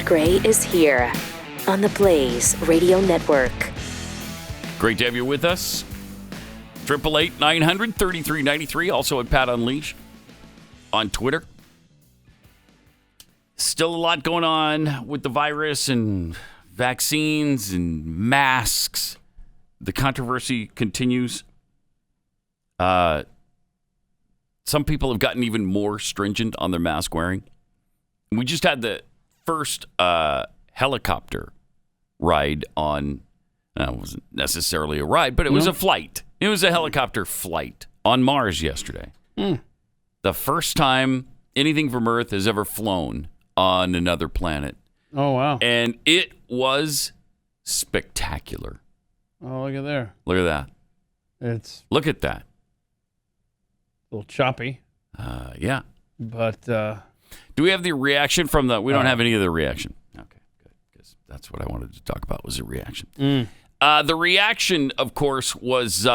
Gray is here on the Blaze Radio Network. Great to have you with us. 888-900-3393. Also at Pat Unleash on Twitter. Still a lot going on with the virus and vaccines and masks. The controversy continues. Some people have gotten even more stringent on their mask wearing. We just had the first helicopter ride on, it wasn't necessarily a ride, but it was a flight. It was a helicopter flight on Mars yesterday. The first time anything from Earth has ever flown on another planet. Oh, wow. And it was spectacular. Oh, look at there. Look at that. Look at that. A little choppy. Yeah. But do we have the reaction from the... We don't have any of the reaction. Okay, good. Because that's what I wanted to talk about was the reaction. The reaction, of course, was they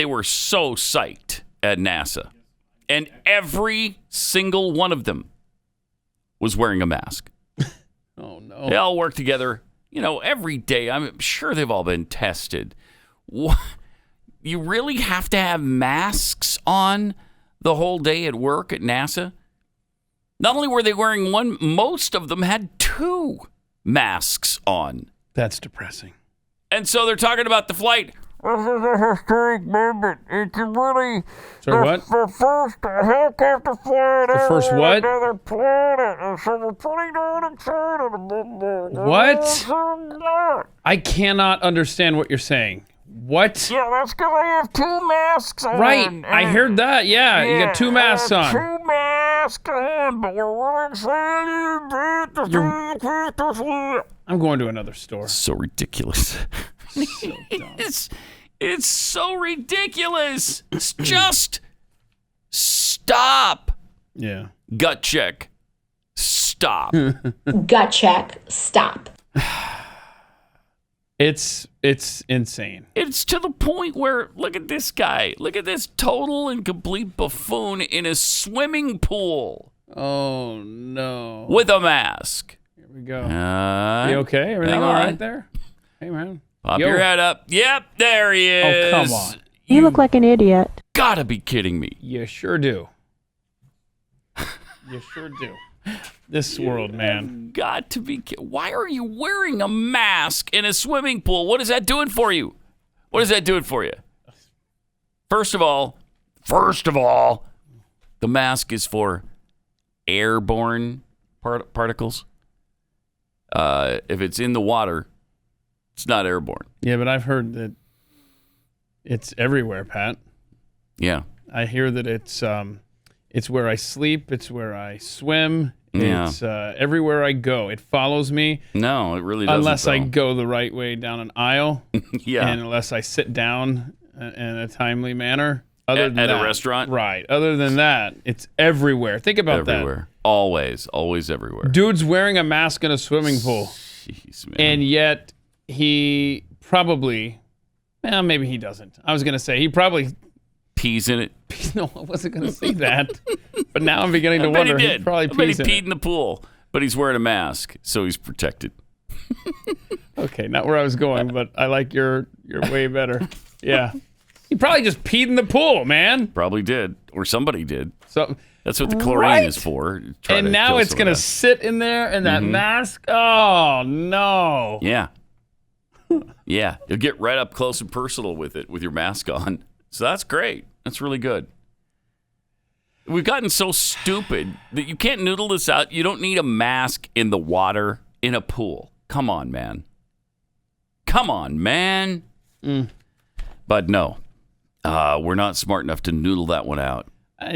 were so psyched at NASA. And every single one of them was wearing a mask. Oh, no. They all work together, every day. I'm sure they've all been tested. You really have to have masks on the whole day at work at NASA? Not only were they wearing one, most of them had two masks on. That's depressing. And so they're talking about the flight. This is a historic moment. It's really the first helicopter flight The first what? another planet. And so we're putting on a China. What? I cannot understand what you're saying. What? Yeah, that's because I have two masks on. Right. I heard that. Yeah, you got two masks on. Two masks on, but we're excited. I'm going to another store. So ridiculous. So dumb. It's so ridiculous. It's just stop. Yeah. Gut check. Stop. Gut check. Stop. It's insane. It's to the point where, look at this guy. Look at this total and complete buffoon in a swimming pool. Oh, no. With a mask. Here we go. You You okay? Everything all right there? Hey, man. Pop your head up. Yep, there he is. Oh, come on. You look like an idiot. Gotta be kidding me. You sure do. You sure do. This world, man. Got to be. Why are you wearing a mask in a swimming pool? What is that doing for you? What is that doing for you? First of all, the mask is for airborne particles. If it's in the water, it's not airborne. Yeah, but I've heard that it's everywhere, Pat. Yeah. I hear that it's where I sleep, it's where I swim, Yeah. it's everywhere I go. It follows me. No, it really doesn't. Unless I though. go the right way down an aisle. Yeah. And unless I sit down in a timely manner. Other than at that, a restaurant? Right. Other than that, it's everywhere. Think about Everywhere. Always everywhere. that. Dude's wearing a mask in a swimming pool. Jeez, man. And yet he probably, well, maybe he doesn't. I was going to say he probably pees in it. No, I wasn't going to say that. But now I'm beginning to I bet wonder. he did. Probably I bet he pees in peed it. in the pool, but he's wearing a mask, so he's protected. Okay, not where I was going, but I like your way better. Yeah. He probably just peed in the pool, man. Probably did, or somebody did. So That's what the chlorine Right? is for. Try and to now kill it's some going to of that. sit in there in that mask. Oh, no. Yeah. Yeah. You'll get right up close and personal with it with your mask on. So that's great. That's really good. We've gotten so stupid that you can't noodle this out. You don't need a mask in the water in a pool. Come on, man. Come on, man. But no, we're not smart enough to noodle that one out. I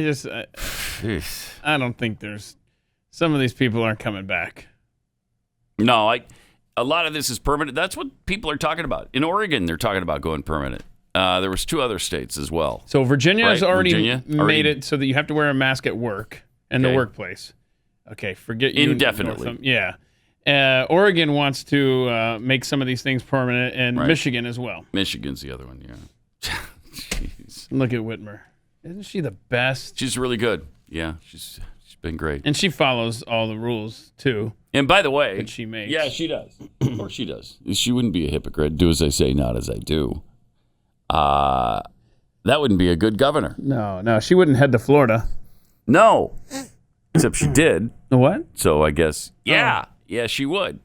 don't think some of these people aren't coming back. No, a lot of this is permanent. That's what people are talking about. In Oregon, they're talking about going permanent. There was 2 other states as well. So Virginia has Right, already Virginia made already- it so that you have to wear a mask at work and the Okay. workplace. Okay, forget you. Indefinitely. Northam. Yeah. Oregon wants to make some of these things permanent, and Right. Michigan as well. Michigan's the other one, yeah. Jeez. Look at Whitmer. Isn't she the best? She's really good. Yeah, she's Been great. And she follows all the rules, too. And by the way, that she makes. Yeah, she does. Of course she does. She wouldn't be a hypocrite. Do as I say, not as I do. That wouldn't be a good governor. No, she wouldn't head to Florida. No. Except she did. What? So I guess, yeah, she would.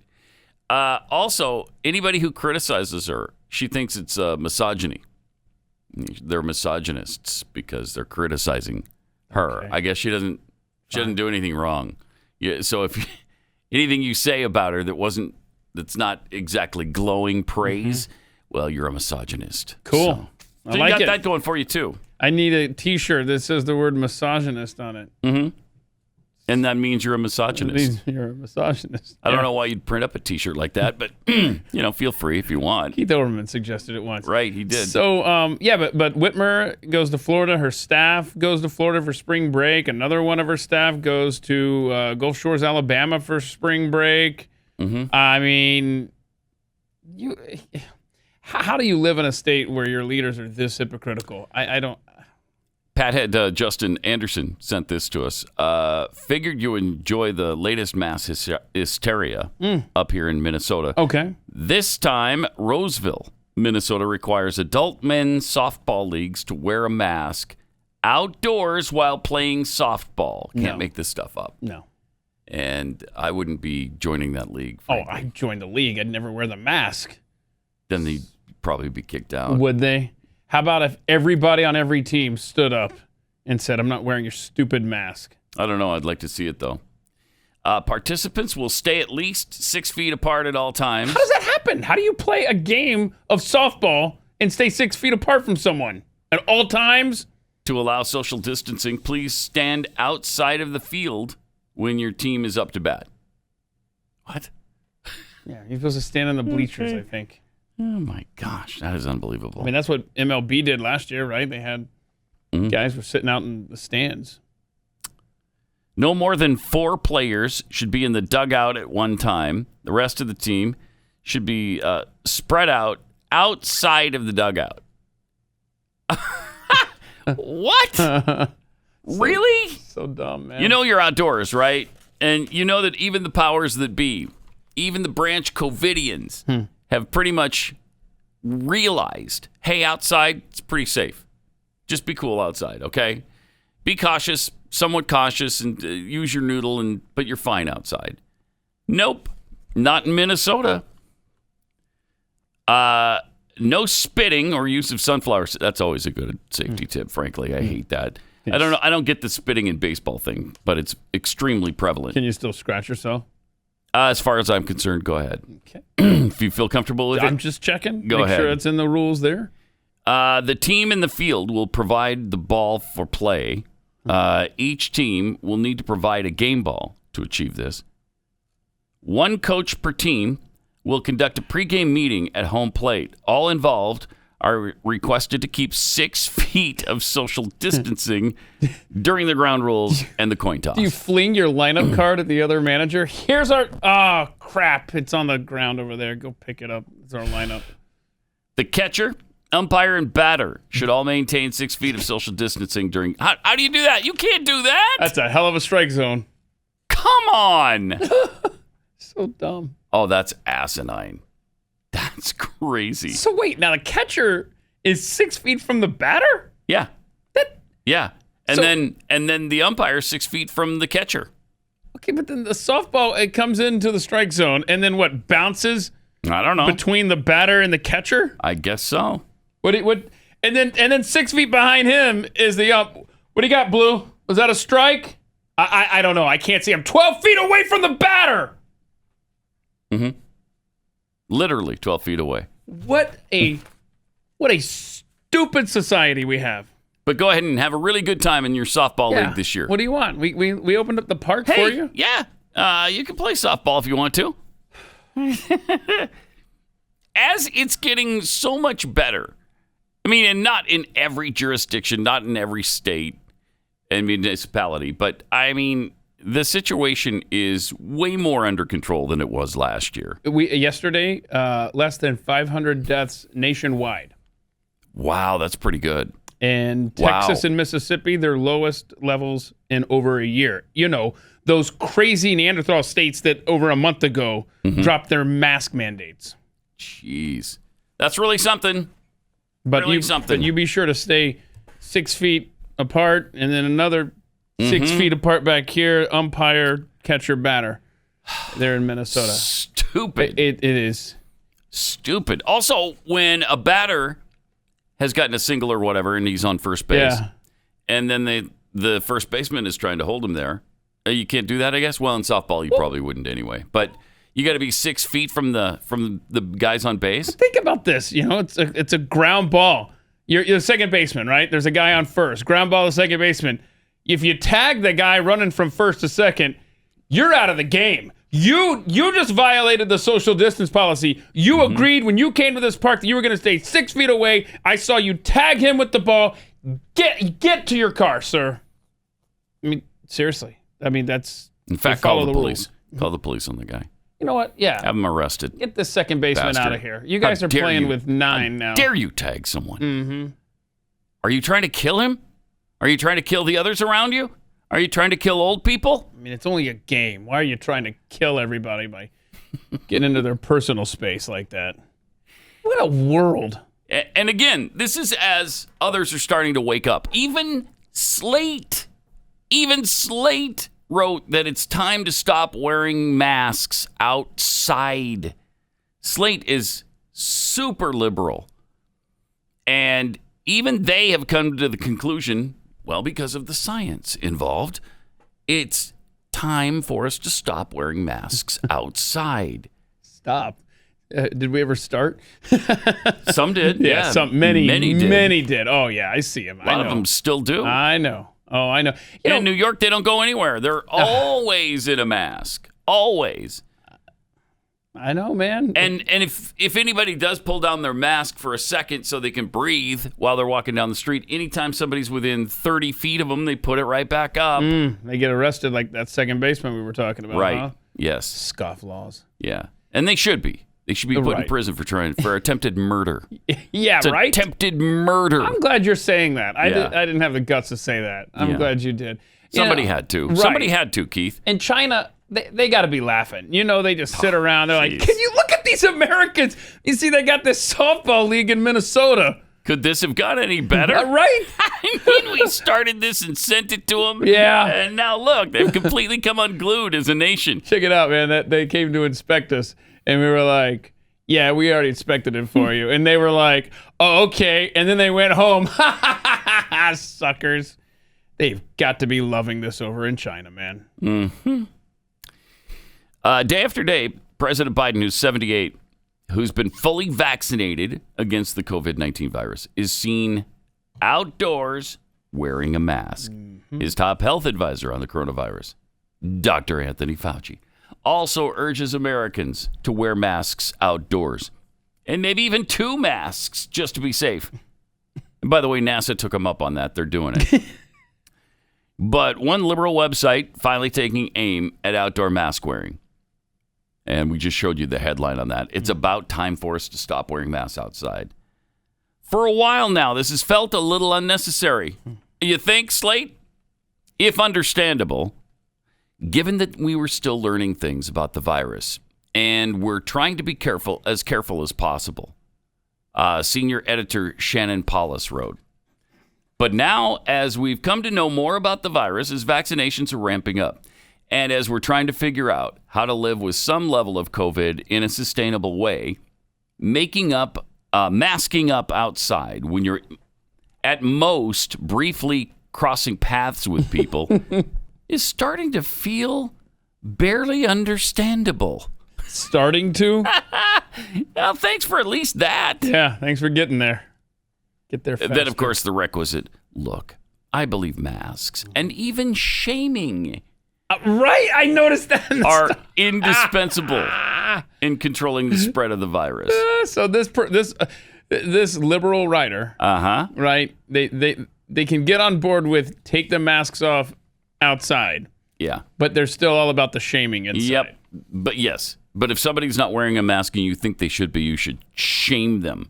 Also, anybody who criticizes her, she thinks it's misogyny. They're misogynists because they're criticizing her. Okay. I guess she doesn't do anything wrong. Yeah, so if anything you say about her that's not exactly glowing praise, well, you're a misogynist. Cool. So you got that going for you too. I need a T-shirt that says the word misogynist on it. Mm-hmm. And that means you're a misogynist. It means you're a misogynist. I don't know why you'd print up a T-shirt like that, but feel free if you want. Keith Olbermann suggested it once. Right, he did. So, but Whitmer goes to Florida. Her staff goes to Florida for spring break. Another one of her staff goes to Gulf Shores, Alabama for spring break. Mm-hmm. I mean, how do you live in a state where your leaders are this hypocritical? I don't. Pathead Justin Anderson sent this to us. Figured you enjoy the latest mass hysteria up here in Minnesota. Okay. This time, Roseville, Minnesota requires adult men's softball leagues to wear a mask outdoors while playing softball. Can't make this stuff up. No. And I wouldn't be joining that league. Frankly. I joined the league. I'd never wear the mask. Then they'd probably be kicked out. Would they? How about if everybody on every team stood up and said, I'm not wearing your stupid mask? I don't know. I'd like to see it, though. Participants will stay at least 6 feet apart at all times. How does that happen? How do you play a game of softball and stay 6 feet apart from someone at all times? To allow social distancing, please stand outside of the field when your team is up to bat. What? Yeah, you're supposed to stand in the bleachers, I think. Oh, my gosh. That is unbelievable. I mean, that's what MLB did last year, right? They had guys were sitting out in the stands. No more than 4 players should be in the dugout at one time. The rest of the team should be spread out outside of the dugout. What? Really? So dumb, man. You know you're outdoors, right? And you know that even the powers that be, even the branch Covidians, have pretty much realized, hey, outside, it's pretty safe. Just be cool outside, okay? Be cautious, somewhat cautious, and use your noodle, but you're fine outside. Nope, not in Minnesota. No spitting or use of sunflowers. That's always a good safety tip, frankly. I hate that. I don't know. I don't get the spitting in baseball thing, but it's extremely prevalent. Can you still scratch yourself? As far as I'm concerned, go ahead. Okay. If you feel comfortable with it. I'm just checking. Go ahead. Make sure it's in the rules there. The team in the field will provide the ball for play. Each team will need to provide a game ball to achieve this. One coach per team will conduct a pregame meeting at home plate. All involved are requested to keep 6 feet of social distancing during the ground rules and the coin toss. Do you fling your lineup card at the other manager? Here's our... Oh, crap. It's on the ground over there. Go pick it up. It's our lineup. The catcher, umpire, and batter should all maintain 6 feet of social distancing during... How do you do that? You can't do that. That's a hell of a strike zone. Come on. So dumb. Oh, that's asinine. That's crazy. So wait, now the catcher is 6 feet from the batter? Yeah. Yeah. And then the umpire 6 feet from the catcher. Okay, but then the softball, it comes into the strike zone and then what, bounces? I don't know. Between the batter and the catcher? I guess so. And then 6 feet behind him is the ump. What do you got, Blue? Was that a strike? I don't know. I can't see. I'm 12 feet away from the batter. Mm-hmm. Literally 12 feet away. What a stupid society we have. But go ahead and have a really good time in your softball league this year. What do you want? We opened up the park for you? Yeah. You can play softball if you want to. As it's getting so much better. I mean, and not in every jurisdiction, not in every state and municipality, but I mean, the situation is way more under control than it was last year. Yesterday, less than 500 deaths nationwide. Wow, that's pretty good. And Wow. Texas and Mississippi, their lowest levels in over a year. You know, those crazy Neanderthal states that over a month ago dropped their mask mandates. Jeez. That's really something. But Really something. But you be sure to stay 6 feet apart, and then another 6 feet apart back here. Umpire, catcher, batter. There in Minnesota. Stupid. It is. Stupid. Also, when a batter has gotten a single or whatever, and he's on first base, Yeah. and then the first baseman is trying to hold him there, you can't do that, I guess. Well, in softball, you probably wouldn't anyway. But you got to be 6 feet from the guys on base. Think about this. You know, it's a ground ball. You're the second baseman, right? There's a guy on first. Ground ball to second baseman. If you tag the guy running from first to second, you're out of the game. You just violated the social distance policy. You agreed when you came to this park that you were going to stay 6 feet away. I saw you tag him with the ball. Get to your car, sir. I mean, seriously. I mean, that's... In fact, call the police. Call the police on the guy. You know what? Yeah. Have him arrested. Get this second baseman Bastard. out of here. You guys How are dare playing you. with 9 now. Dare you tag someone? Are you trying to kill him? Are you trying to kill the others around you? Are you trying to kill old people? I mean, it's only a game. Why are you trying to kill everybody by getting into their personal space like that? What a world. And again, this is as others are starting to wake up. Even Slate wrote that it's time to stop wearing masks outside. Slate is super liberal. And even they have come to the conclusion, well, because of the science involved, it's time for us to stop wearing masks outside. Stop. Did we ever start? Some did. Yeah, Many did. Many did. Oh, yeah, I see them. A lot of them still do. I know. Oh, I know. In New York, they don't go anywhere. They're always in a mask. Always. I know, man. And if anybody does pull down their mask for a second so they can breathe while they're walking down the street, anytime somebody's within 30 feet of them, they put it right back up. They get arrested like that second baseman we were talking about. Right. Huh? Yes. Scofflaws. Yeah. And they should be. They should be put in Right. prison for attempted murder. Yeah, It's right? attempted murder. I'm glad you're saying that. I Yeah. didn't have the guts to say that. I'm Yeah. glad you did. Somebody had to. Right. Somebody had to, Keith. In China, they got to be laughing. You know, they just sit around. They're like, jeez. can you look at these Americans? You see, they got this softball league in Minnesota. Could this have got any better? Right? I mean, we started this and sent it to them. Yeah. And now look, they've completely come unglued as a nation. Check it out, man. That they came to inspect us, and we were like, yeah, we already inspected it for you. And they were like, oh, okay. And then they went home. Suckers. They've got to be loving this over in China, man. Day after day, President Biden, who's 78, who's been fully vaccinated against the COVID-19 virus, is seen outdoors wearing a mask. His top health advisor on the coronavirus, Dr. Anthony Fauci, also urges Americans to wear masks outdoors, and maybe even 2 masks just to be safe. And by the way, NASA took him up on that. They're doing it. But one liberal website finally taking aim at outdoor mask wearing. And we just showed you the headline on that. It's about time for us to stop wearing masks outside. For a while now, this has felt a little unnecessary. You think, Slate? If understandable, given that we were still learning things about the virus and we're trying to be careful as possible. Senior editor Shannon Paulus wrote. But now, as we've come to know more about the virus, as vaccinations are ramping up, and as we're trying to figure out how to live with some level of COVID in a sustainable way, masking up outside when you're at most briefly crossing paths with people is starting to feel barely understandable. Starting to? Well, thanks for at least that. Yeah, thanks for getting there. Get there fast. Then, of course, the requisite, look, I believe masks and even shaming Right? I noticed that. are indispensable in controlling the spread of the virus. So this liberal writer, right? They can get on board with take the masks off outside, Yeah. but they're still all about the shaming inside. Yep. But yes. But if somebody's not wearing a mask and you think they should be, you should shame them.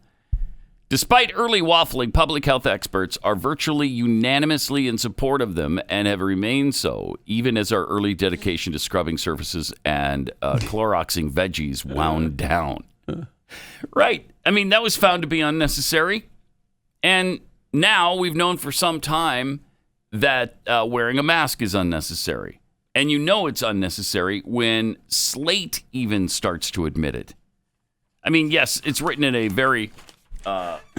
Despite early waffling, public health experts are virtually unanimously in support of them and have remained so, even as our early dedication to scrubbing surfaces and Cloroxing veggies wound down. Right. I mean, that was found to be unnecessary. And now we've known for some time that wearing a mask is unnecessary. And you know it's unnecessary when Slate even starts to admit it. I mean, yes, it's written in a very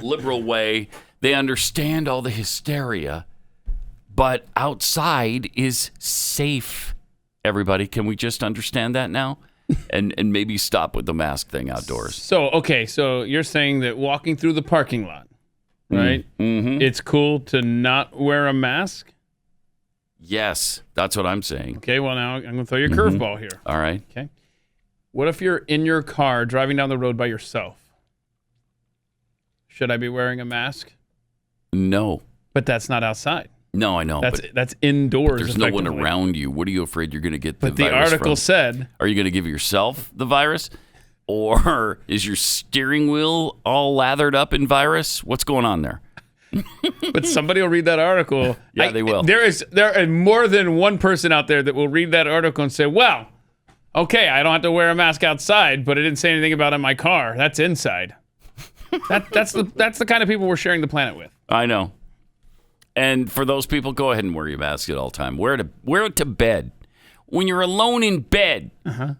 liberal way. They understand all the hysteria, but outside is safe. Everybody, can we just understand that now? And maybe stop with the mask thing outdoors. So you're saying that walking through the parking lot, right? Mm-hmm. It's cool to not wear a mask? Yes, that's what I'm saying. Okay, well, now I'm going to throw you a curveball here. All right. Okay. What if you're in your car driving down the road by yourself? Should I be wearing a mask? No. But that's not outside. No, I know. That's indoors. There's no one around you. What are you afraid you're going to get the virus But the article from? said... Are you going to give yourself the virus? Or is your steering wheel all lathered up in virus? What's going on there? But somebody will read that article. Yeah, they will. There are more than one person out there that will read that article and say, well, okay, I don't have to wear a mask outside, but it didn't say anything about it in my car. That's inside. That's the kind of people we're sharing the planet with. I know. And for those people, go ahead and wear your mask at all time. Wear it to bed. When you're alone in bed,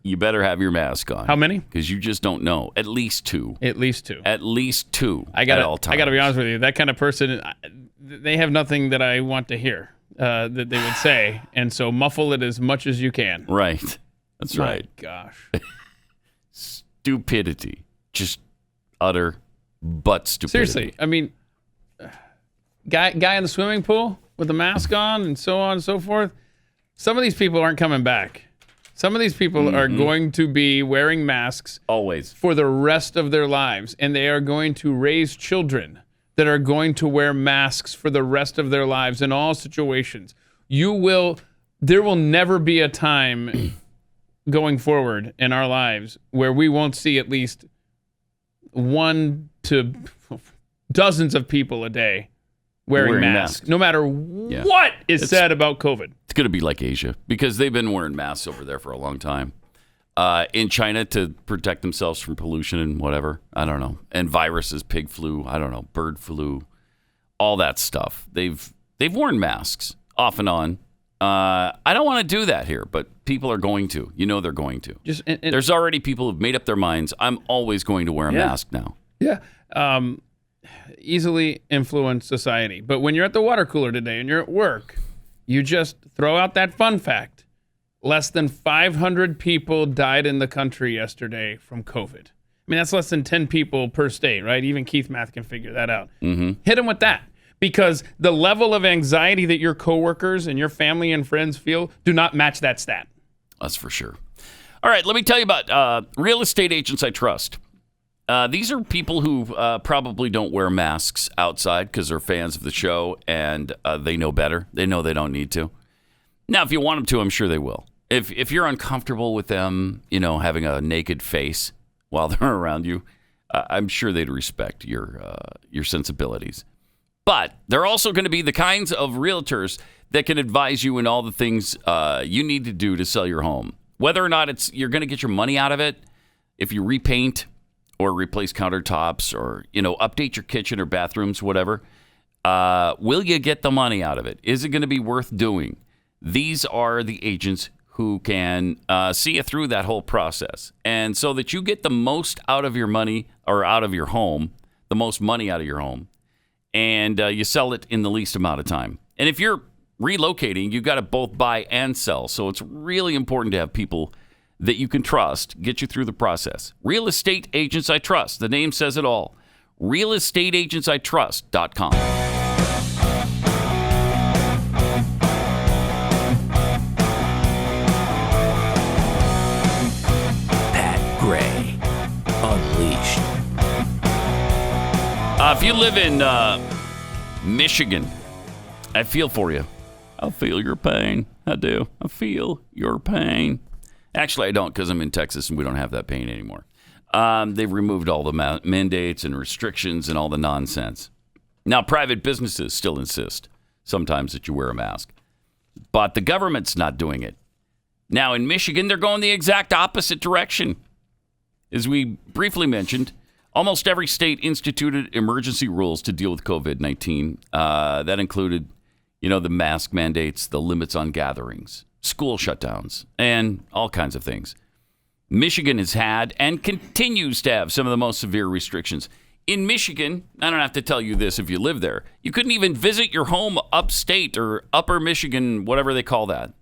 you better have your mask on. How many? Because you just don't know. At least two. At least two. At least two at all times. I got to be honest with you. That kind of person, they have nothing that I want to hear that they would say. And so muffle it as much as you can. Right. That's right. My gosh. Stupidity. Just utter butt stupidity. Seriously. I mean, guy in the swimming pool with the mask on and so on and so forth. Some of these people aren't coming back. Some of these people are going to be wearing masks always for the rest of their lives, and they are going to raise children that are going to wear masks for the rest of their lives in all situations. There will never be a time going forward in our lives where we won't see at least one to dozens of people a day wearing masks, no matter what is said about COVID. It's going to be like Asia because they've been wearing masks over there for a long time. In China to protect themselves from pollution and whatever. I don't know. And viruses, pig flu, I don't know, bird flu, all that stuff. They've worn masks off and on. I don't want to do that here, but people are going to. You know they're going to. There's already people who've made up their minds. I'm always going to wear a mask now. Yeah. Easily influence society. But when you're at the water cooler today and you're at work, you just throw out that fun fact. Less than 500 people died in the country yesterday from COVID. I mean, that's less than 10 people per state, right? Even Keith Math can figure that out. Hit them with that. Because the level of anxiety that your coworkers and your family and friends feel do not match that stat. That's for sure. All right, let me tell you about real estate agents I trust. These are people who probably don't wear masks outside because they're fans of the show and they know better. They know they don't need to. Now, if you want them to, I'm sure they will. If you're uncomfortable with them, having a naked face while they're around you, I'm sure they'd respect your sensibilities. But they're also going to be the kinds of realtors that can advise you in all the things you need to do to sell your home. Whether or not you're going to get your money out of it, if you repaint or replace countertops or, update your kitchen or bathrooms, whatever, will you get the money out of it? Is it going to be worth doing? These are the agents who can see you through that whole process. And so that you get the most out of your money or out of your home, the most money out of your home, and you sell it in the least amount of time. And if you're relocating, you've got to both buy and sell. So it's really important to have people that you can trust get you through the process. Real Estate Agents I Trust. The name says it all. realestateagentsitrust.com. Pat Gray Unleashed. If you live in Michigan, I feel for you. I feel your pain. I do. I feel your pain. Actually, I don't because I'm in Texas and we don't have that pain anymore. They've removed all the mandates and restrictions and all the nonsense. Now, private businesses still insist sometimes that you wear a mask, but the government's not doing it. Now, in Michigan, they're going the exact opposite direction. As we briefly mentioned, almost every state instituted emergency rules to deal with COVID-19. That included, the mask mandates, the limits on gatherings, school shutdowns, and all kinds of things. Michigan has had and continues to have some of the most severe restrictions. In Michigan, I don't have to tell you this if you live there, you couldn't even visit your home upstate or upper Michigan, whatever they call that.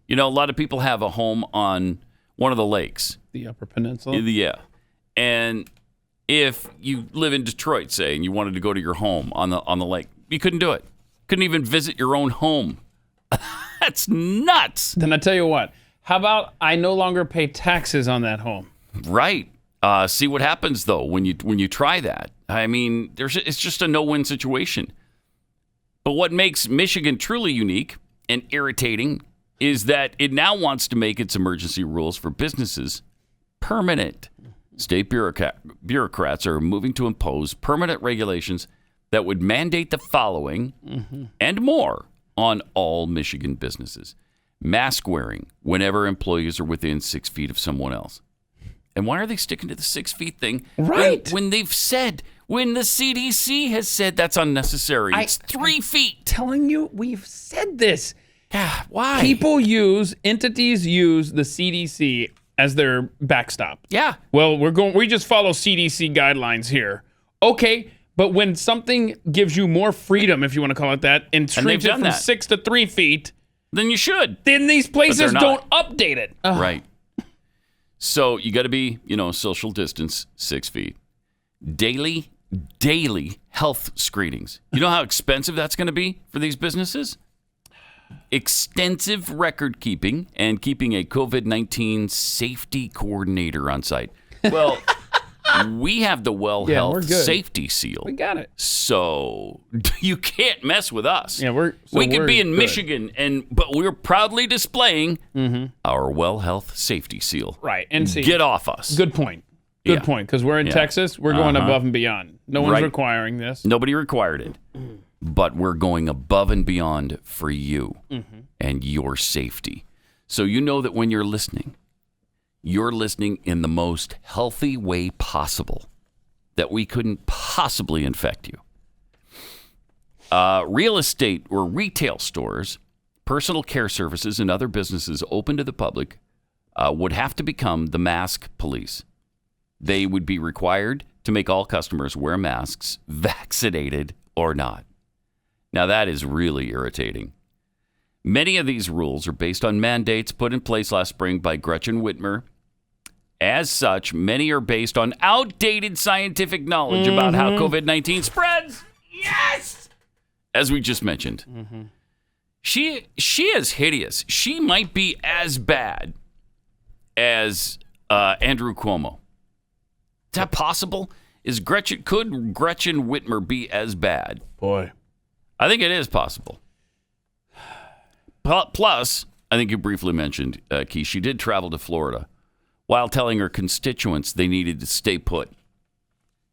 A lot of people have a home on one of the lakes. The Upper Peninsula? Yeah. And if you live in Detroit, say, and you wanted to go to your home on the lake, you couldn't do it. Couldn't even visit your own home. That's nuts. Then I tell you what. How about I no longer pay taxes on that home? Right. See what happens, though, when you try that. I mean, it's just a no-win situation. But what makes Michigan truly unique and irritating is that it now wants to make its emergency rules for businesses permanent. State bureaucrats are moving to impose permanent regulations that would mandate the following and more on all Michigan businesses. Mask wearing whenever employees are within 6 feet of someone else. And why are they sticking to the 6 feet thing? Right. When the CDC has said that's unnecessary. It's 3 feet. Telling you, we've said this. Yeah, why? Entities use the CDC as their backstop. Yeah. Well, we just follow CDC guidelines here. Okay, but when something gives you more freedom, if you want to call it that, and shrinks it from 6 to 3 feet, then you should. Then these places don't update it. Ugh. Right. So you got to be, social distance, 6 feet. Daily health screenings. You know how expensive that's going to be for these businesses? Extensive record keeping and keeping a COVID-19 safety coordinator on site. Well, we have the Health Safety Seal. We got it. So you can't mess with us. Yeah, we could be in Michigan, but we're proudly displaying our Health Safety Seal. Right. And see, get off us. Good point. Good point. Because we're in Texas, we're going above and beyond. No one's requiring this. Nobody required it. But we're going above and beyond for you and your safety. So you know that when you're listening in the most healthy way possible, that we couldn't possibly infect you. Real estate or retail stores, personal care services, and other businesses open to the public would have to become the mask police. They would be required to make all customers wear masks, vaccinated or not. Now, that is really irritating. Many of these rules are based on mandates put in place last spring by Gretchen Whitmer. As such, many are based on outdated scientific knowledge about how COVID-19 spreads. Yes! As we just mentioned. She is hideous. She might be as bad as Andrew Cuomo. Is that possible? Could Gretchen Whitmer be as bad? Boy. I think it is possible. Plus, I think you briefly mentioned, Keith, she did travel to Florida while telling her constituents they needed to stay put.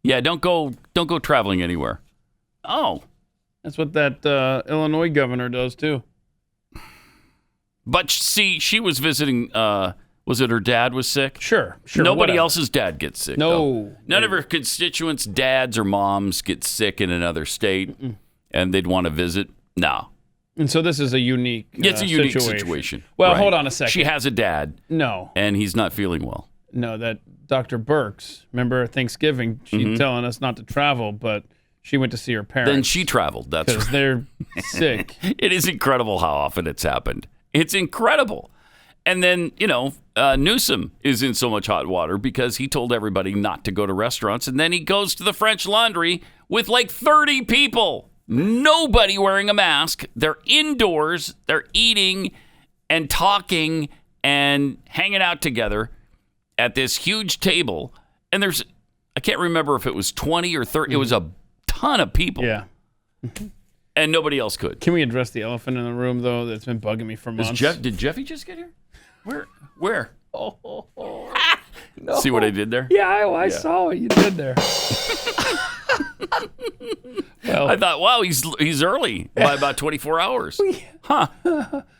Yeah, don't go traveling anywhere. Oh. That's what that Illinois governor does, too. But see, she was visiting, was it her dad was sick? Sure. Nobody else's dad gets sick. No. Though. None of her constituents' dads or moms get sick in another state. And they'd want to visit? No. And so this is a unique It's a unique situation. Well, right. hold on a second. She has a dad. No. And he's not feeling well. No, that Dr. Burks, remember Thanksgiving, she's telling us not to travel, but she went to see her parents. Then she traveled. That's right. Because they're sick. It is incredible how often it's happened. It's incredible. And then, Newsom is in so much hot water because he told everybody not to go to restaurants. And then he goes to the French Laundry with like 30 people. Nobody wearing a mask. They're indoors. They're eating and talking and hanging out together at this huge table. And I can't remember if it was 20 or 30. It was a ton of people. Yeah. And nobody else could. Can we address the elephant in the room, though, that's been bugging me for months? Did Jeffy just get here? Where? No. See what I did there? Yeah, I saw what you did there. Well, I thought, wow, he's early by about 24 hours. Huh.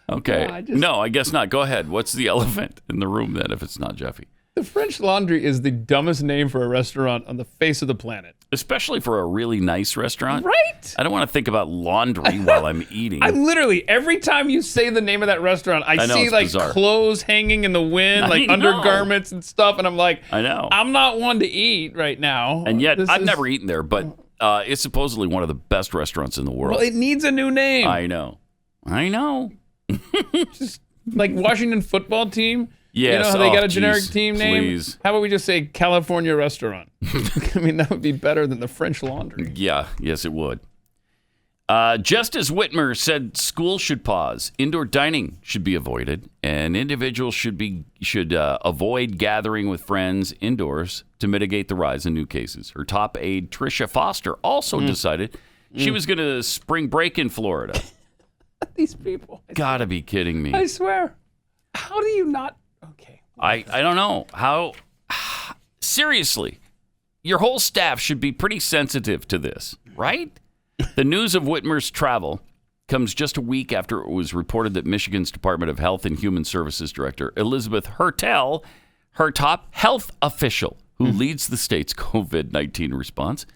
Okay. No, I guess not. Go ahead. What's the elephant in the room then if it's not Jeffy? the French Laundry is the dumbest name for a restaurant on the face of the planet. Especially for a really nice restaurant. Right? I don't want to think about laundry while I'm eating. I literally, every time you say the name of that restaurant, I see like bizarre. Clothes hanging in the wind, like undergarments and stuff. And I'm like, I know. I'm not one to eat right now. And yet, I've never eaten there, but it's supposedly one of the best restaurants in the world. Well, it needs a new name. I know. Just like Washington football team. Yes. You know how they got a generic team name? Please. How about we just say California Restaurant? I mean, that would be better than the French Laundry. Yeah. Yes, it would. Justice Whitmer said schools should pause, indoor dining should be avoided, and individuals should avoid gathering with friends indoors to mitigate the rise in new cases. Her top aide, Tricia Foster, also decided she was going to spring break in Florida. These people. Gotta be kidding me. I swear. How do you not? Okay. I don't know. How? Seriously, your whole staff should be pretty sensitive to this, right? The news of Whitmer's travel comes just a week after it was reported that Michigan's Department of Health and Human Services Director Elizabeth Hertel, her top health official who leads the state's COVID-19 response,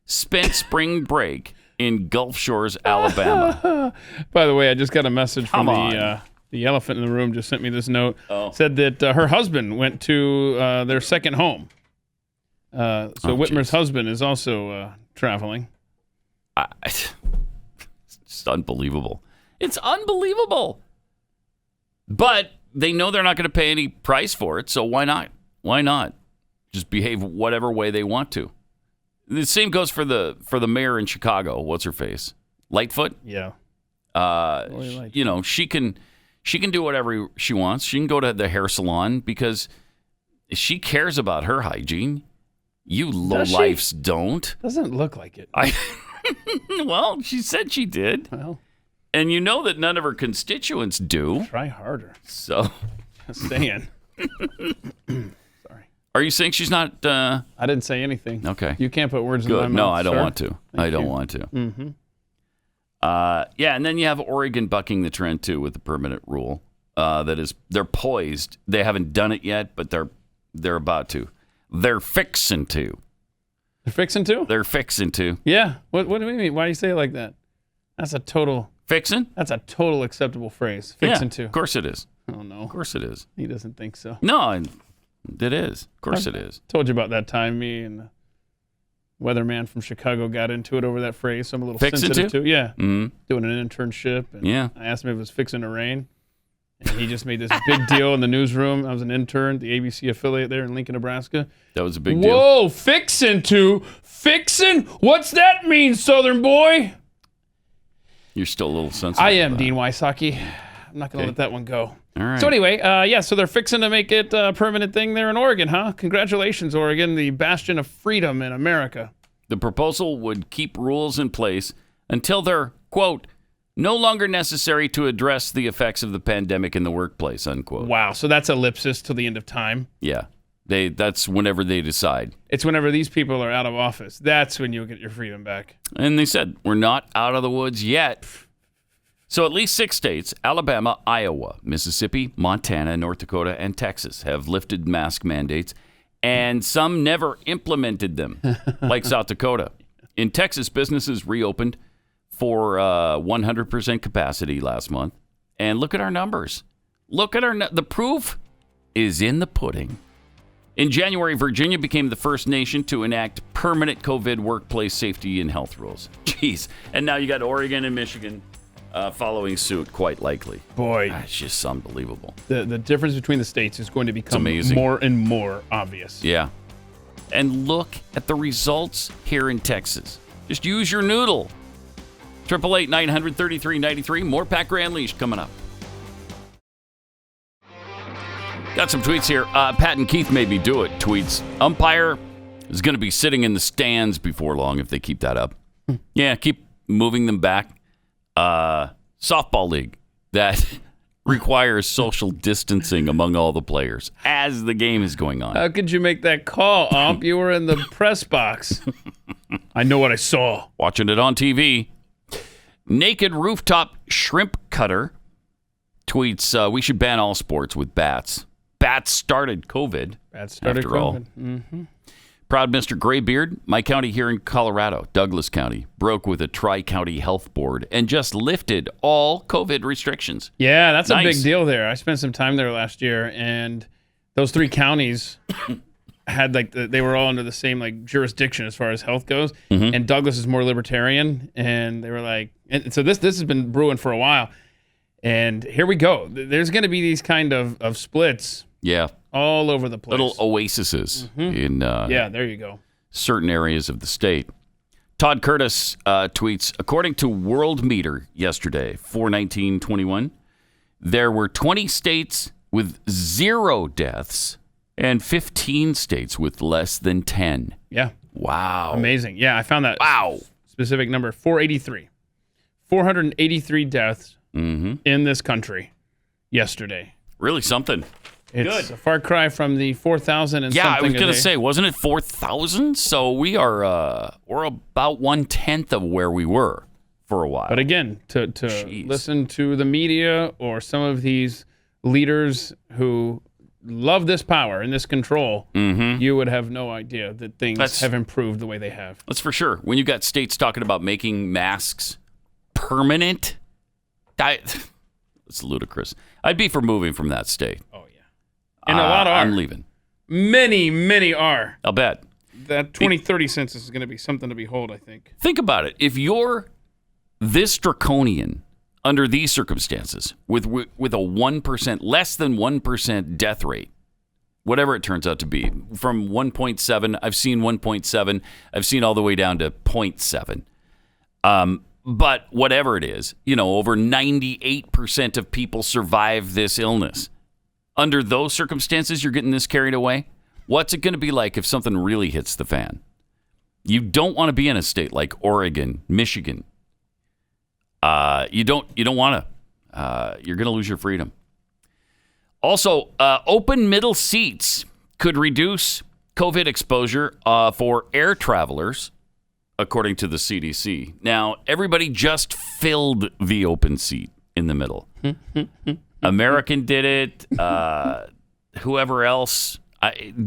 spent spring break in Gulf Shores, Alabama. By the way, I just got a message from Come the elephant in the room. Just sent me this note. Oh. Said that her husband went to their second home. Whitmer's husband is also traveling. It's just unbelievable. It's unbelievable. But they know they're not going to pay any price for it, so why not? Why not? Just behave whatever way they want to. The same goes for the mayor in Chicago. What's her face? Lightfoot? Yeah. You know, she can do whatever she wants. She can go to the hair salon because she cares about her hygiene. You lowlifes don't. Doesn't look like it. Well, she said she did. Well, and you know that none of her constituents do. try harder. So, Just saying. Sorry. Are you saying she's not? I didn't say anything. Okay. You can't put words in my Good. mouth. No, I don't sir. want to. I don't want to. Mm-hmm. Yeah, and then you have Oregon bucking the trend too with the permanent rule. That is, they're poised. They haven't done it yet, but they're about to. They're fixing to. They're fixing to? They're fixing to. Yeah. What do you mean? Why do you say it like that? That's a total acceptable phrase. Fixing to. Of course it is. Oh no. Of course it is. He doesn't think so. No, it is. Of course it is. Told you about that time me and the weatherman from Chicago got into it over that phrase. So I'm a little Fixing sensitive to it. Yeah. Mm-hmm. Doing an internship. And Yeah. I asked him if it was fixing to rain. And he just made this big deal in the newsroom. I was an intern, the ABC affiliate there in Lincoln, Nebraska. That was a big deal. Whoa, fixing to? Fixing? What's that mean, Southern boy? You're still a little sensitive. I am, to that. Dean Wysocki. I'm not going to let that one go. All right. So anyway, so they're fixing to make it a permanent thing there in Oregon, huh? Congratulations, Oregon, the bastion of freedom in America. The proposal would keep rules in place until they're, quote, no longer necessary to address the effects of the pandemic in the workplace, unquote. Wow, so that's ellipsis till the end of time. Yeah. That's whenever they decide. It's whenever these people are out of office. That's when you'll get your freedom back. And they said, we're not out of the woods yet. So at least 6 states, Alabama, Iowa, Mississippi, Montana, North Dakota, and Texas have lifted mask mandates, and some never implemented them, like South Dakota. In Texas, businesses reopened for 100% capacity last month. And look at our numbers. The proof is in the pudding. In January, Virginia became the first nation to enact permanent COVID workplace safety and health rules. Jeez. And now you got Oregon and Michigan following suit, quite likely. Boy. It's just unbelievable. The difference between the states is going to become more and more obvious. Yeah. And look at the results here in Texas. Just use your noodle. 888-900-3393. More Pat Gray Unleashed coming up. Got some tweets here. Pat and Keith made me do it. Tweets. Umpire is going to be sitting in the stands before long if they keep that up. Yeah, keep moving them back. Softball league. That requires social distancing among all the players as the game is going on. How could you make that call, Ump? You were in the press box. I know what I saw. Watching it on TV. Naked rooftop shrimp cutter tweets, we should ban all sports with bats. Bats started COVID. After all. Mm-hmm. Proud Mr. Graybeard, my county here in Colorado, Douglas County, broke with a tri-county health board and just lifted all COVID restrictions. Yeah, that's a Nice. big deal there. I spent some time there last year, and those 3 counties had they were all under the same jurisdiction as far as health goes. Mm-hmm. And Douglas is more libertarian, and they were and so this has been brewing for a while. And here we go. There's going to be these kind of splits. Yeah. All over the place. Little oases in yeah, there you go. certain areas of the state. Todd Curtis tweets, according to World Meter yesterday, 4/19/21, there were 20 states with 0 deaths and 15 states with less than 10. Yeah. Wow. Amazing. Yeah, I found that specific number, 483. 483 deaths in this country yesterday. Really something. It's a far cry from the 4,000 and Yeah, something. I was going to say, wasn't it 4,000? So we are we're about 1/10 of where we were for a while. But again, to listen to the media or some of these leaders who love this power and this control, you would have no idea that things have improved the way they have. That's for sure. When you got states talking about making masks permanent, it's ludicrous. I'd be for moving from that state. Oh, yeah. And a lot are. I'm leaving. Many are. I'll bet. That 2030 census is going to be something to behold, I think. Think about it. If you're this draconian under these circumstances, with a 1%, less than 1% death rate, whatever it turns out to be, from 1.7, I've seen 1.7, I've seen all the way down to 0.7. But whatever it is, over 98% of people survive this illness. Under those circumstances, you're getting this carried away. What's it going to be like if something really hits the fan? You don't want to be in a state like Oregon, Michigan. You don't want to. You're going to lose your freedom. Also, open middle seats could reduce COVID exposure for air travelers, according to the CDC. Now, everybody just filled the open seat in the middle. American did it. Whoever else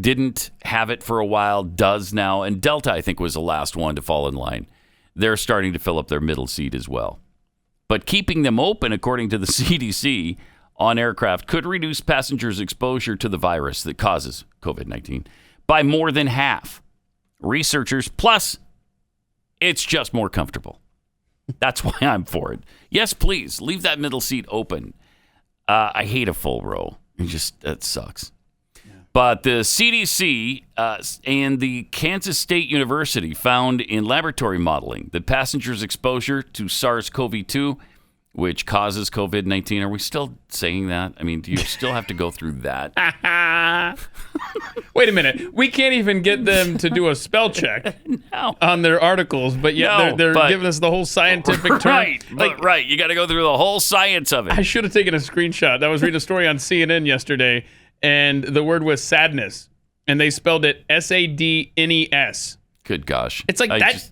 didn't have it for a while does now. And Delta, I think, was the last one to fall in line. They're starting to fill up their middle seat as well. But keeping them open, according to the CDC, on aircraft could reduce passengers' exposure to the virus that causes COVID-19 by more than half. Researchers, plus, it's just more comfortable. That's why I'm for it. Yes, please, leave that middle seat open. I hate a full row. That sucks. Yeah. But the CDC and the Kansas State University found in laboratory modeling that passengers' exposure to SARS-CoV-2, which causes COVID-19, are we still saying that? I mean, do you still have to go through that? Wait a minute. We can't even get them to do a spell check on their articles, but yet they're giving us the whole scientific term. Right. You got to go through the whole science of it. I should have taken a screenshot. I was reading a story on CNN yesterday, and the word was sadness, and they spelled it SADNES. Good gosh. It's like that.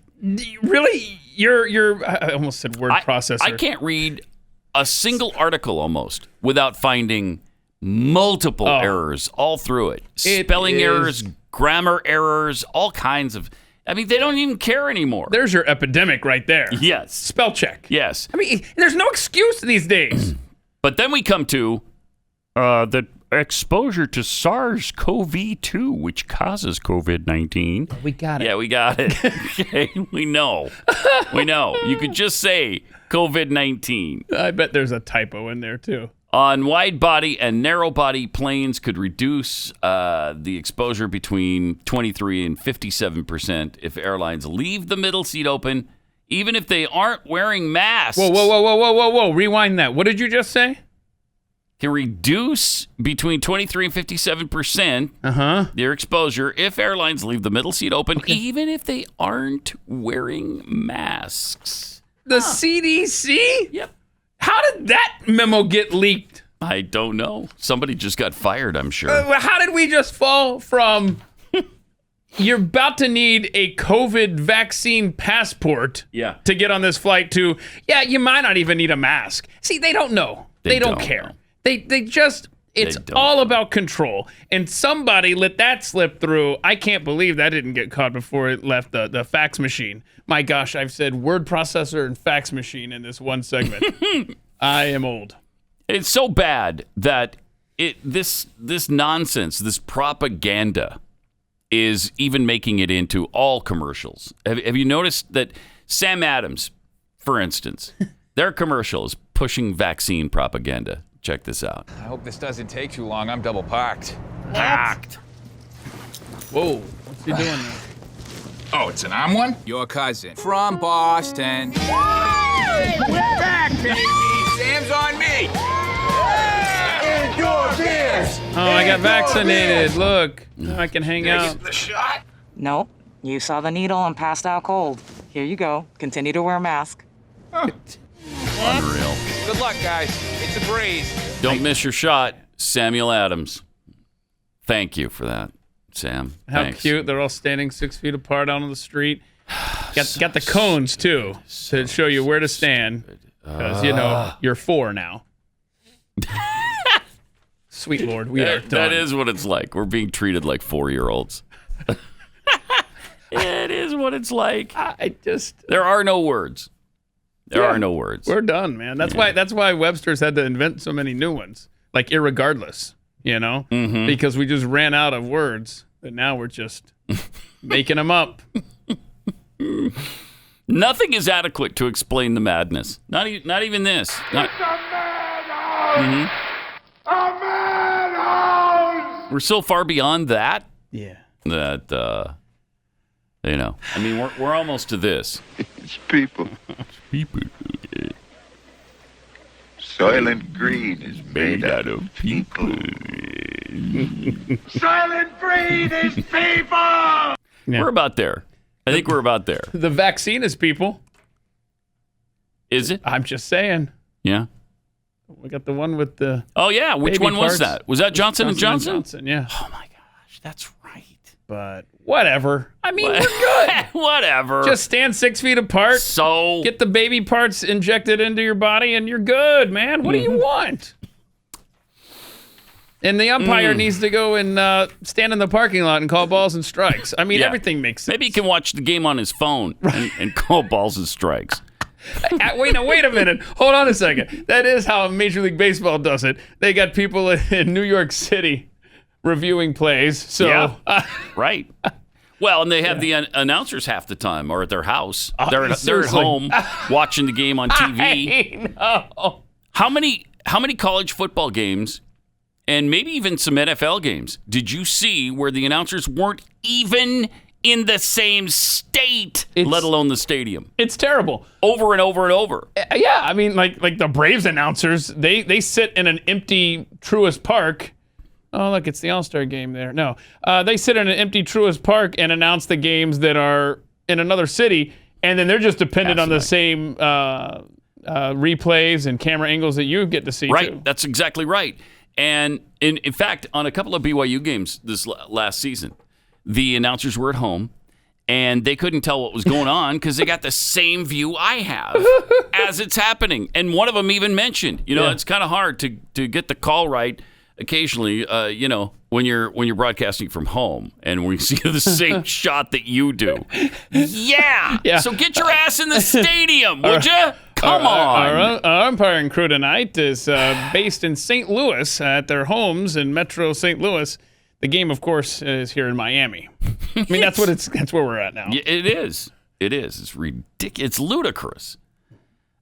Really? You're I almost said word processor. I can't read a single article almost without finding multiple errors all through it. Spelling errors, grammar errors, all kinds of. I mean, they don't even care anymore. There's your epidemic right there. Yes. Spell check. Yes. I mean, there's no excuse these days. But then we come to the exposure to SARS-CoV-2, which causes COVID-19. We got it. Yeah, we got it. Okay, we know. You could just say COVID-19. I bet there's a typo in there, too. On wide-body and narrow-body planes could reduce the exposure between 23 and 57% if airlines leave the middle seat open, even if they aren't wearing masks. Whoa. Rewind that. What did you just say? Can reduce between 23 and 57% their exposure if airlines leave the middle seat open, even if they aren't wearing masks. The CDC? Yep. How did that memo get leaked? I don't know. Somebody just got fired, I'm sure. How did we just fall from you're about to need a COVID vaccine passport to get on this flight to, you might not even need a mask. See, they don't know. They don't care. Know. They just, it's all about control. And somebody let that slip through. I can't believe that didn't get caught before it left the fax machine. My gosh, I've said word processor and fax machine in this one segment. I am old. It's so bad that this nonsense, this propaganda is even making it into all commercials. Have you noticed that Sam Adams, for instance, their commercial is pushing vaccine propaganda? Check this out. I hope this doesn't take too long. I'm double parked. Packed. Whoa, what's he doing now? Oh, it's an arm one? Your cousin. From Boston. We're back, baby! Sam's on me! Endure this! Oh, I got vaccinated. Look, now I can hang out. The shot? Nope. You saw the needle and passed out cold. Here you go. Continue to wear a mask. Unreal. Good luck, guys. It's a breeze. Don't miss your shot, Samuel Adams. Thank you for that, Sam. How Thanks. cute. They're all standing 6 feet apart out on the street. Got the cones, too, to show you where to stand. Because, you're 4 now. Sweet Lord, we are done. That is what it's like. We're being treated like 4-year-olds. It is what it's like. There are no words. There are no words. We're done, man. That's why Webster's had to invent so many new ones. Like irregardless, Mm-hmm. Because we just ran out of words. But now we're just making them up. Nothing is adequate to explain the madness. Not even this. We're so far beyond that. Yeah. That I mean, we're almost to this. It's people. People. Soylent Green is made out of people. Soylent Green is people! Yeah. We're about there. I think we're about there. The vaccine is people. Is it? I'm just saying. Yeah. We got the one with the. Oh yeah, which baby one was parts. that? Was that Johnson & Johnson? Johnson, yeah. Oh my gosh, that's right. But whatever. I mean, we're good. Whatever. Just stand 6 feet apart. So Get the baby parts injected into your body, and you're good, man. What do you want? And the umpire needs to go and stand in the parking lot and call balls and strikes. I mean, everything makes sense. Maybe he can watch the game on his phone and call balls and strikes. Wait a minute. Hold on a second. That is how Major League Baseball does it. They got people in New York City reviewing plays. So right. Well, and they have the announcers half the time or at their house. Oh, they're at seriously. home watching the game on TV. I know. How many college football games and maybe even some NFL games did you see where the announcers weren't even in the same state, let alone the stadium? It's terrible. Over and over and over. Yeah, I mean, like the Braves announcers, they sit in an empty Truist Park. Oh, look, it's the All-Star game there. No, they sit in an empty Truist Park and announce the games that are in another city, and then they're just dependent on the same replays and camera angles that you get to see, Right, too. that's exactly right. And in fact, on a couple of BYU games this last season, the announcers were at home, and they couldn't tell what was going on because they got the same view I have as it's happening. And one of them even mentioned, it's kind of hard to get the call right occasionally, when you're broadcasting from home and we see the same shot that you do. Yeah. So get your ass in the stadium, would you? Come on. Our umpiring crew tonight is based in St. Louis at their homes in Metro St. Louis. The game, of course, is here in Miami. I mean, that's where we're at now. Yeah, it is. It's ridiculous. It's ludicrous.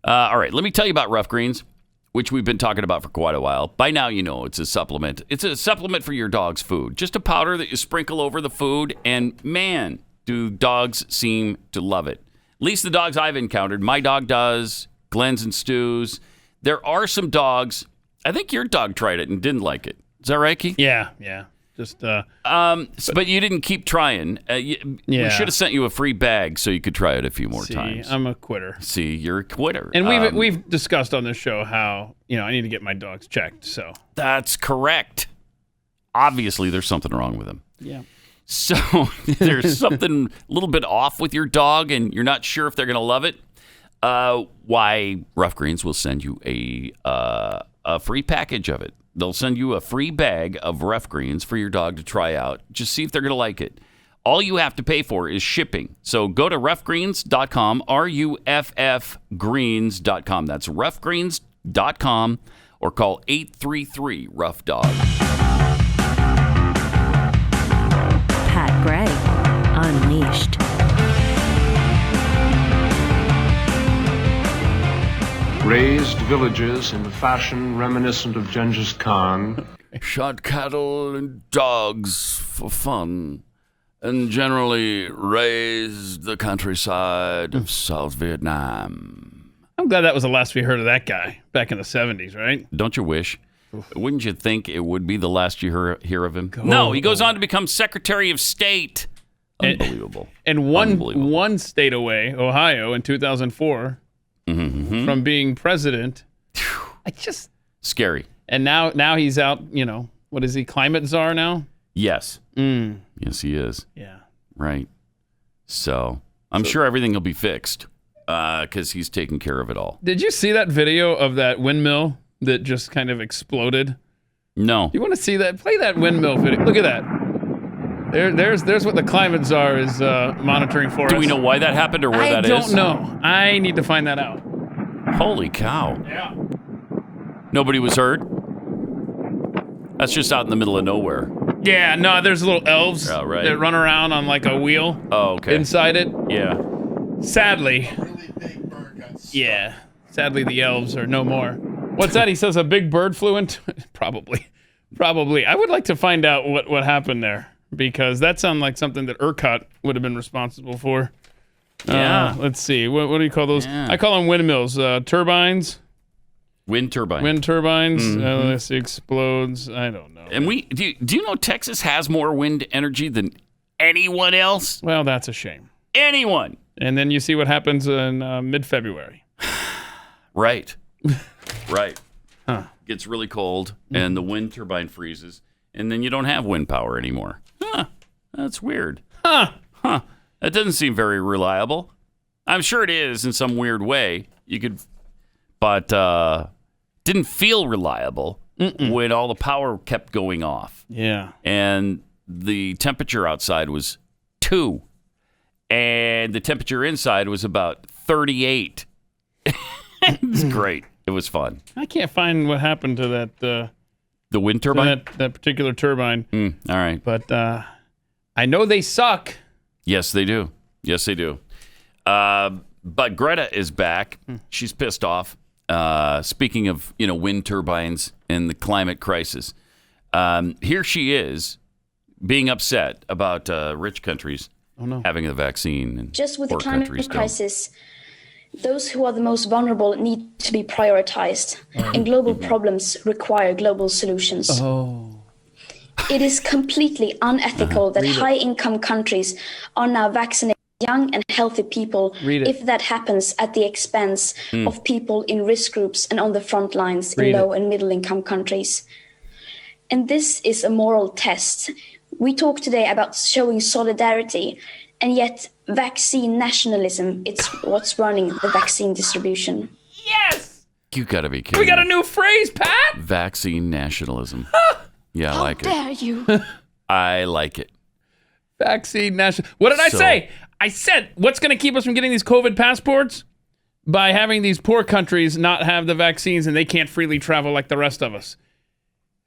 All right, let me tell you about Rough Greens, which we've been talking about for quite a while. By now, you know it's a supplement. It's a supplement for your dog's food. Just a powder that you sprinkle over the food, and man, do dogs seem to love it. At least the dogs I've encountered. My dog does. Glenn's and Stu's. There are some dogs. I think your dog tried it and didn't like it. Is that right, Keith? Yeah. Just but you didn't keep trying. We should have sent you a free bag so you could try it a few more times. I'm a quitter. See, you're a quitter. And we've discussed on this show how I need to get my dogs checked. So that's correct. Obviously, there's something wrong with them. Yeah. So there's something a little bit off with your dog, and you're not sure if they're going to love it. Why Rough Greens will send you a free package of it. They'll send you a free bag of Rough Greens for your dog to try out. Just see if they're going to like it. All you have to pay for is shipping. So go to roughgreens.com, ruffgreens.com. That's roughgreens.com, or call 833-ROUGH-DOG. Pat Gray, Unleashed. Raised villages in the fashion reminiscent of Genghis Khan. Shot cattle and dogs for fun, and generally raised the countryside of South Vietnam. I'm glad that was the last we heard of that guy back in the 70s, right? Don't you wish? Wouldn't you think it would be the last you hear of him? No, he goes on to become Secretary of State. Unbelievable. And one state away, Ohio, in 2004, from being president. I just scary. And now he's out. What is he? Climate czar now? Yes. Yes, he is. Yeah. Right. So I'm sure everything will be fixed because he's taking care of it all. Did you see that video of that windmill that just kind of exploded? No. You want to see that? Play that windmill video. Look at that. There's what the climate czar is monitoring for us. Do we know why that happened or where that is? I don't know. I need to find that out. Holy cow. Yeah. Nobody was hurt? That's just out in the middle of nowhere. Yeah, no, there's little elves that run around on like a wheel. Oh, okay. Inside it. Yeah. Sadly. Yeah. Sadly, the elves are no more. What's that? He says a big bird flew into Probably. I would like to find out what happened there, because that sounds like something that ERCOT would have been responsible for. Yeah. Let's see. What do you call those? Yeah. I call them windmills. Turbines. Wind turbine. Wind turbines. Let's see. Explodes. I don't know. And do you know Texas has more wind energy than anyone else? Well, that's a shame. Anyone. And then you see what happens in mid-February. Right. Right. Huh. Gets really cold, and the wind turbine freezes, and then you don't have wind power anymore. Huh. That's weird. Huh. That doesn't seem very reliable. I'm sure it is in some weird way. But didn't feel reliable when all the power kept going off. Yeah. And the temperature outside was 2, and the temperature inside was about 38. It's great. It was fun. I can't find what happened to that. The wind turbine? That particular turbine. All right. But I know they suck. Yes, they do. Yes, they do. But Greta is back. She's pissed off. Speaking of, wind turbines and the climate crisis, here she is being upset about rich countries having the vaccine. And just with the poor climate countries crisis, those who are the most vulnerable need to be prioritized, and global problems require global solutions. It is completely unethical that high-income countries are now vaccinating young and healthy people if that happens at the expense of people in risk groups and on the front lines in low and middle-income countries. And this is a moral test. We talk today about showing solidarity, and yet vaccine nationalism, it's what's running the vaccine distribution. Yes! You gotta be kidding. We got a new phrase, Pat! Vaccine nationalism. Yeah, I like it. How dare you? I like it. Vaccine national. What did I say? I said, what's going to keep us from getting these COVID passports? By having these poor countries not have the vaccines and they can't freely travel like the rest of us.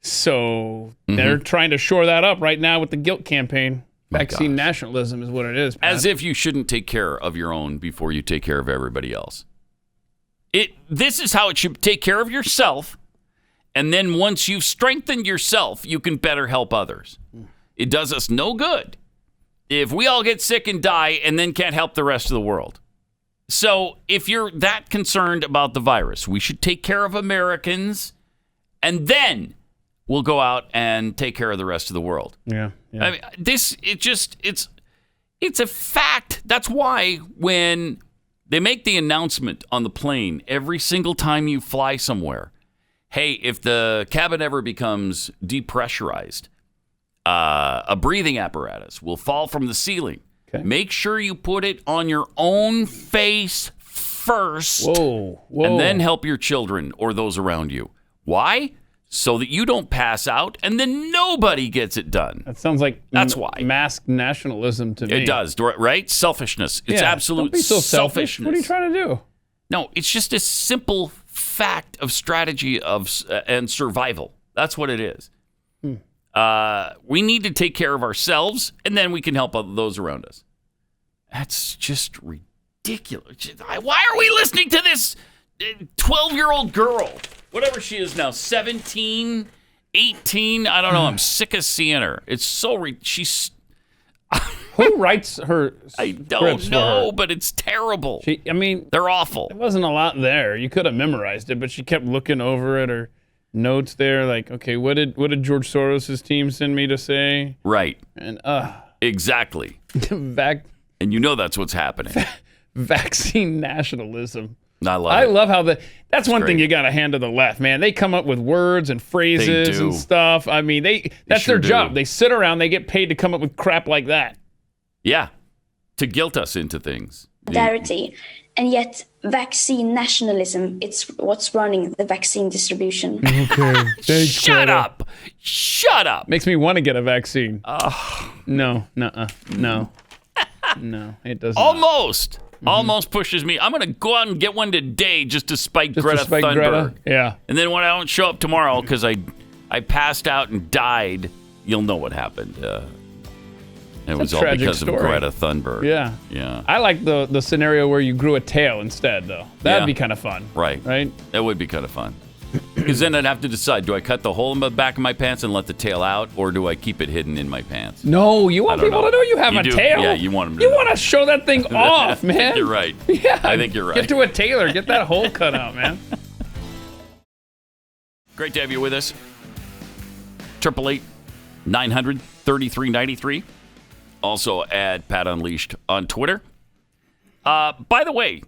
So they're trying to shore that up right now with the guilt campaign. Vaccine nationalism is what it is, Pat. As if you shouldn't take care of your own before you take care of everybody else. This is how it should take care of yourself. And then once you've strengthened yourself, you can better help others. It does us no good if we all get sick and die and then can't help the rest of the world. So if you're that concerned about the virus, we should take care of Americans, and then will go out and take care of the rest of the world. Yeah. I mean, it's a fact. That's why when they make the announcement on the plane every single time you fly somewhere, hey, if the cabin ever becomes depressurized, a breathing apparatus will fall from the ceiling. Okay. Make sure you put it on your own face first. Whoa. And then help your children or those around you. Why? So that you don't pass out and then nobody gets it done. That sounds like that's why masked nationalism to me. It does, right? Selfishness. It's absolute don't be so selfish. selfishness. What are you trying to do? No, it's just a simple fact of strategy and survival. That's what it is. We need to take care of ourselves, and then we can help those around us. That's just ridiculous. Why are we listening to this 12-year-old girl? Whatever she is now, 17, 18, I don't know. I'm sick of seeing her. It's so... she's... Who writes her I don't know, but it's terrible. They're awful. There wasn't a lot there. You could have memorized it, but she kept looking over at her notes there, like, okay, what did George Soros' team send me to say? Right. And exactly. And you know that's what's happening. Vaccine nationalism. I love how that's one thing you got to hand to the left, man. They come up with words and phrases and stuff. I mean, that's sure their job. do. They sit around, they get paid to come up with crap like that. Yeah. To guilt us into things. Solidarity. And yet, vaccine nationalism, it's what's running the vaccine distribution. Okay. Thanks, Shut up. Shut up. Makes me want to get a vaccine. No, no, it doesn't. Almost. Almost pushes me. I'm going to go out and get one today just to spike Greta Thunberg. Greta? Yeah. And then when I don't show up tomorrow because I passed out and died, you'll know what happened. It was all because of Greta Thunberg. Yeah. Yeah. I like the scenario where you grew a tail instead, though. That'd be kind of fun. Right. Right? That would be kind of fun. Because then I'd have to decide, do I cut the hole in the back of my pants and let the tail out, or do I keep it hidden in my pants? No, you want people to know you have a tail. Yeah, you want them to You know. want to show that thing off, man. I think you're right. Yeah. I think you're right. Get to a tailor. Get that hole cut out, man. Great to have you with us. 888-900-3393. Also at Pat Unleashed on Twitter. By the way,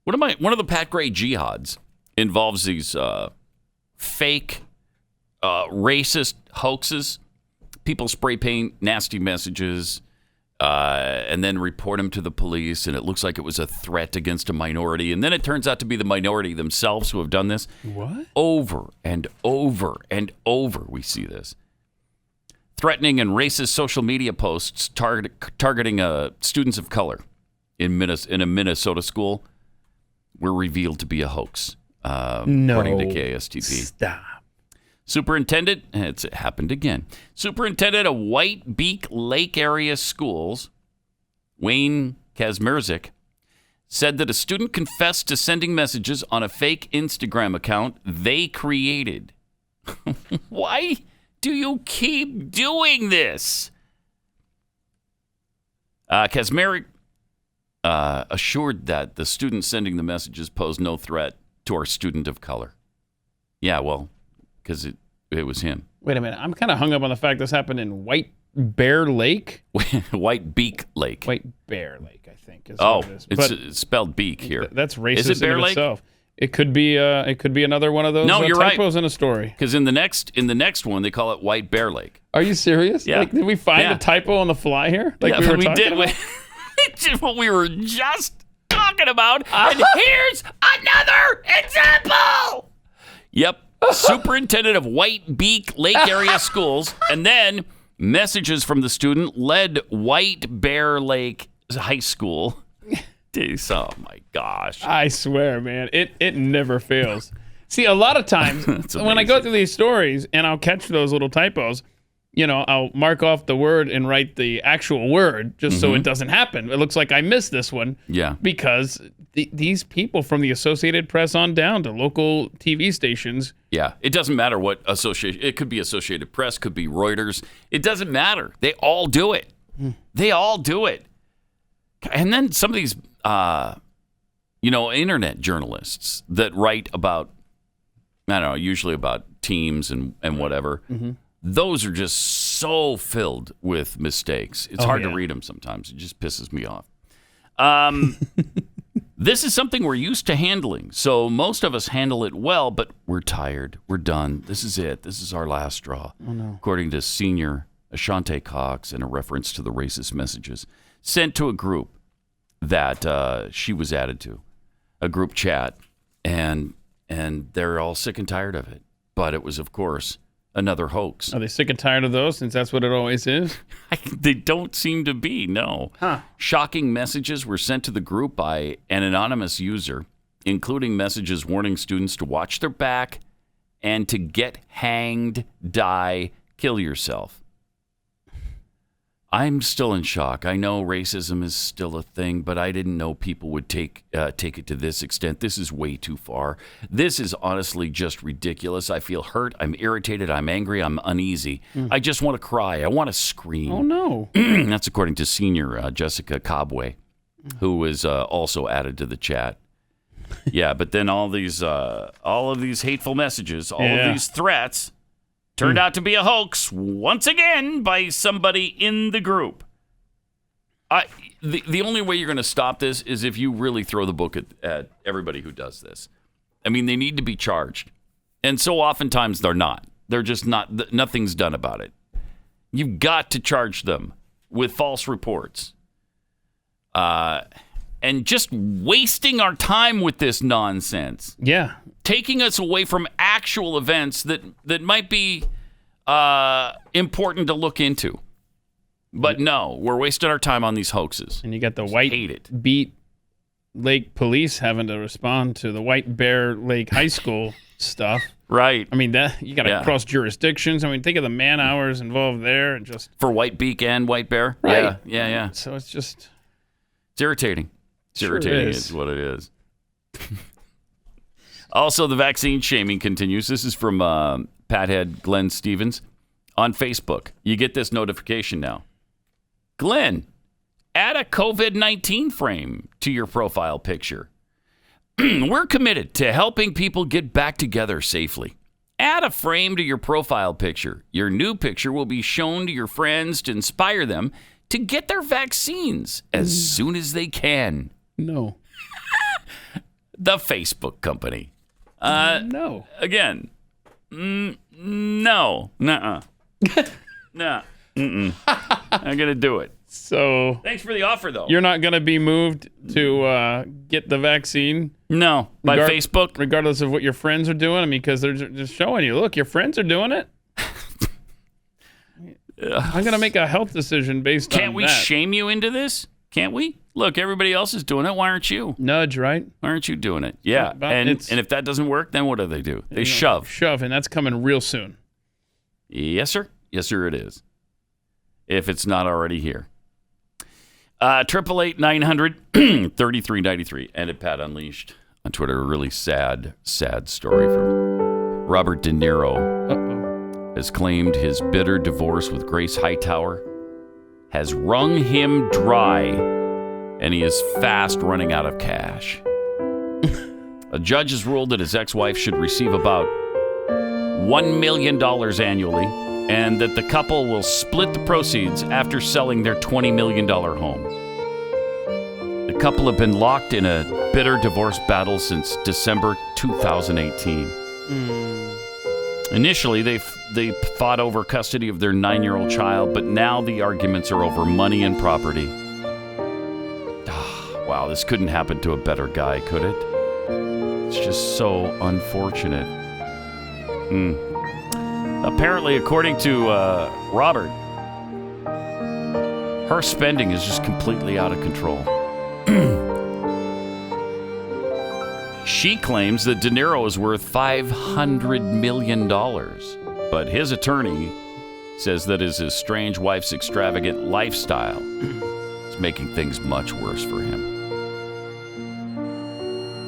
one of the Pat Gray jihads involves these fake racist hoaxes. People spray paint nasty messages and then report them to the police, and it looks like it was a threat against a minority. And then it turns out to be the minority themselves who have done this. What? Over and over and over we see this. Threatening and racist social media posts targeting students of color in a Minnesota school were revealed to be a hoax, according to KSTP. Stop. Superintendent, it's happened again. Superintendent of White Beak Lake area schools, Wayne Kazmierzik, said that a student confessed to sending messages on a fake Instagram account they created. Why do you keep doing this? Kazmierzik assured that the student sending the messages posed no threat to our student of color. Yeah, well, because it was him. Wait a minute. I'm kind of hung up on the fact this happened in White Bear Lake. White Beak Lake. White Bear Lake, I think. Is oh, what it is. It's spelled beak here. That's racist is it Bear in Lake? itself. It could be another one of those no, you're typos right. in a story. Because in the next one, they call it White Bear Lake. Are you serious? Yeah. Like, did we find a typo on the fly here? Like yeah, we did. About? It's just what we were just talking about. And here's another example. Yep. Superintendent of White Beak Lake area schools, and then messages from the student led White Bear Lake High School. Oh my gosh! I swear, man, it never fails. See, a lot of times when I go through these stories and I'll catch those little typos, I'll mark off the word and write the actual word just so it doesn't happen. It looks like I missed this one. Yeah. Because these people from the Associated Press on down to local TV stations. Yeah. It doesn't matter what association. It could be Associated Press, could be Reuters. It doesn't matter. They all do it. They all do it. And then some of these, internet journalists that write about, I don't know, usually about teams and whatever. Mm-hmm. Those are just so filled with mistakes. It's hard to read them sometimes. It just pisses me off. This is something we're used to handling. So most of us handle it well, but we're tired. We're done. This is it. This is our last straw. Oh, no. According to senior Ashante Cox in a reference to the racist messages sent to a group that she was added to, a group chat, and they're all sick and tired of it. But it was, of course, another hoax. Are they sick and tired of those since that's what it always is? They don't seem to be, no. Huh. Shocking messages were sent to the group by an anonymous user, including messages warning students to watch their back and to get hanged, die, kill yourself. I'm still in shock. I know racism is still a thing, but I didn't know people would take it to this extent. This is way too far. This is honestly just ridiculous. I feel hurt. I'm irritated. I'm angry. I'm uneasy. I just want to cry. I want to scream. Oh, no. That's according to senior Jessica Cobway, who was also added to the chat. Yeah, but then all of these hateful messages, all of these threats turned out to be a hoax once again by somebody in the group. The only way you're going to stop this is if you really throw the book at everybody who does this. I mean, they need to be charged. And so oftentimes they're not. They're just not. Nothing's done about it. You've got to charge them with false reports. And just wasting our time with this nonsense. Yeah. Taking us away from actual events that might be important to look into. But no, we're wasting our time on these hoaxes. And you got the White Beat Lake Police having to respond to the White Bear Lake High School stuff. Right. I mean, that you got to cross jurisdictions. I mean, think of the man hours involved there, and just for White Beak and White Bear. Right. Yeah. So it's just irritating. It's sure irritating is what it is. Also, the vaccine shaming continues. This is from Pathead Glenn Stevens on Facebook. You get this notification now. Glenn, add a COVID-19 frame to your profile picture. We're committed to helping people get back together safely. Add a frame to your profile picture. Your new picture will be shown to your friends to inspire them to get their vaccines as soon as they can. No. The Facebook company. No. Again, no. Nuh-uh. Nah. Mm-mm. I'm going to do it. So thanks for the offer, though. You're not going to be moved to get the vaccine? No. By Facebook? Regardless of what your friends are doing? I mean, because they're just showing you, look, your friends are doing it. I'm going to make a health decision based on that. Can't we shame you into this? Can't we? Look, everybody else is doing it. Why aren't you? Nudge, right? Why aren't you doing it? Yeah. And if that doesn't work, then what do? They shove. Shove, and that's coming real soon. Yes, sir. Yes, sir, it is. If it's not already here. 888-900-3393. And at Pat Unleashed on Twitter, a really sad story from Robert De Niro. Has claimed his bitter divorce with Grace Hightower has wrung him dry, and he is fast running out of cash. A judge has ruled that his ex-wife should receive about $1 million annually, and that the couple will split the proceeds after selling their $20 million home. The couple have been locked in a bitter divorce battle since December 2018. Initially, they fought over custody of their 9-year-old child, but now the arguments are over money and property. Wow, this couldn't happen to a better guy, could it? It's just so unfortunate. Apparently, according to Robert, her spending is just completely out of control. She claims that De Niro is worth $500 million, but his attorney says that his strange wife's extravagant lifestyle is making things much worse for him.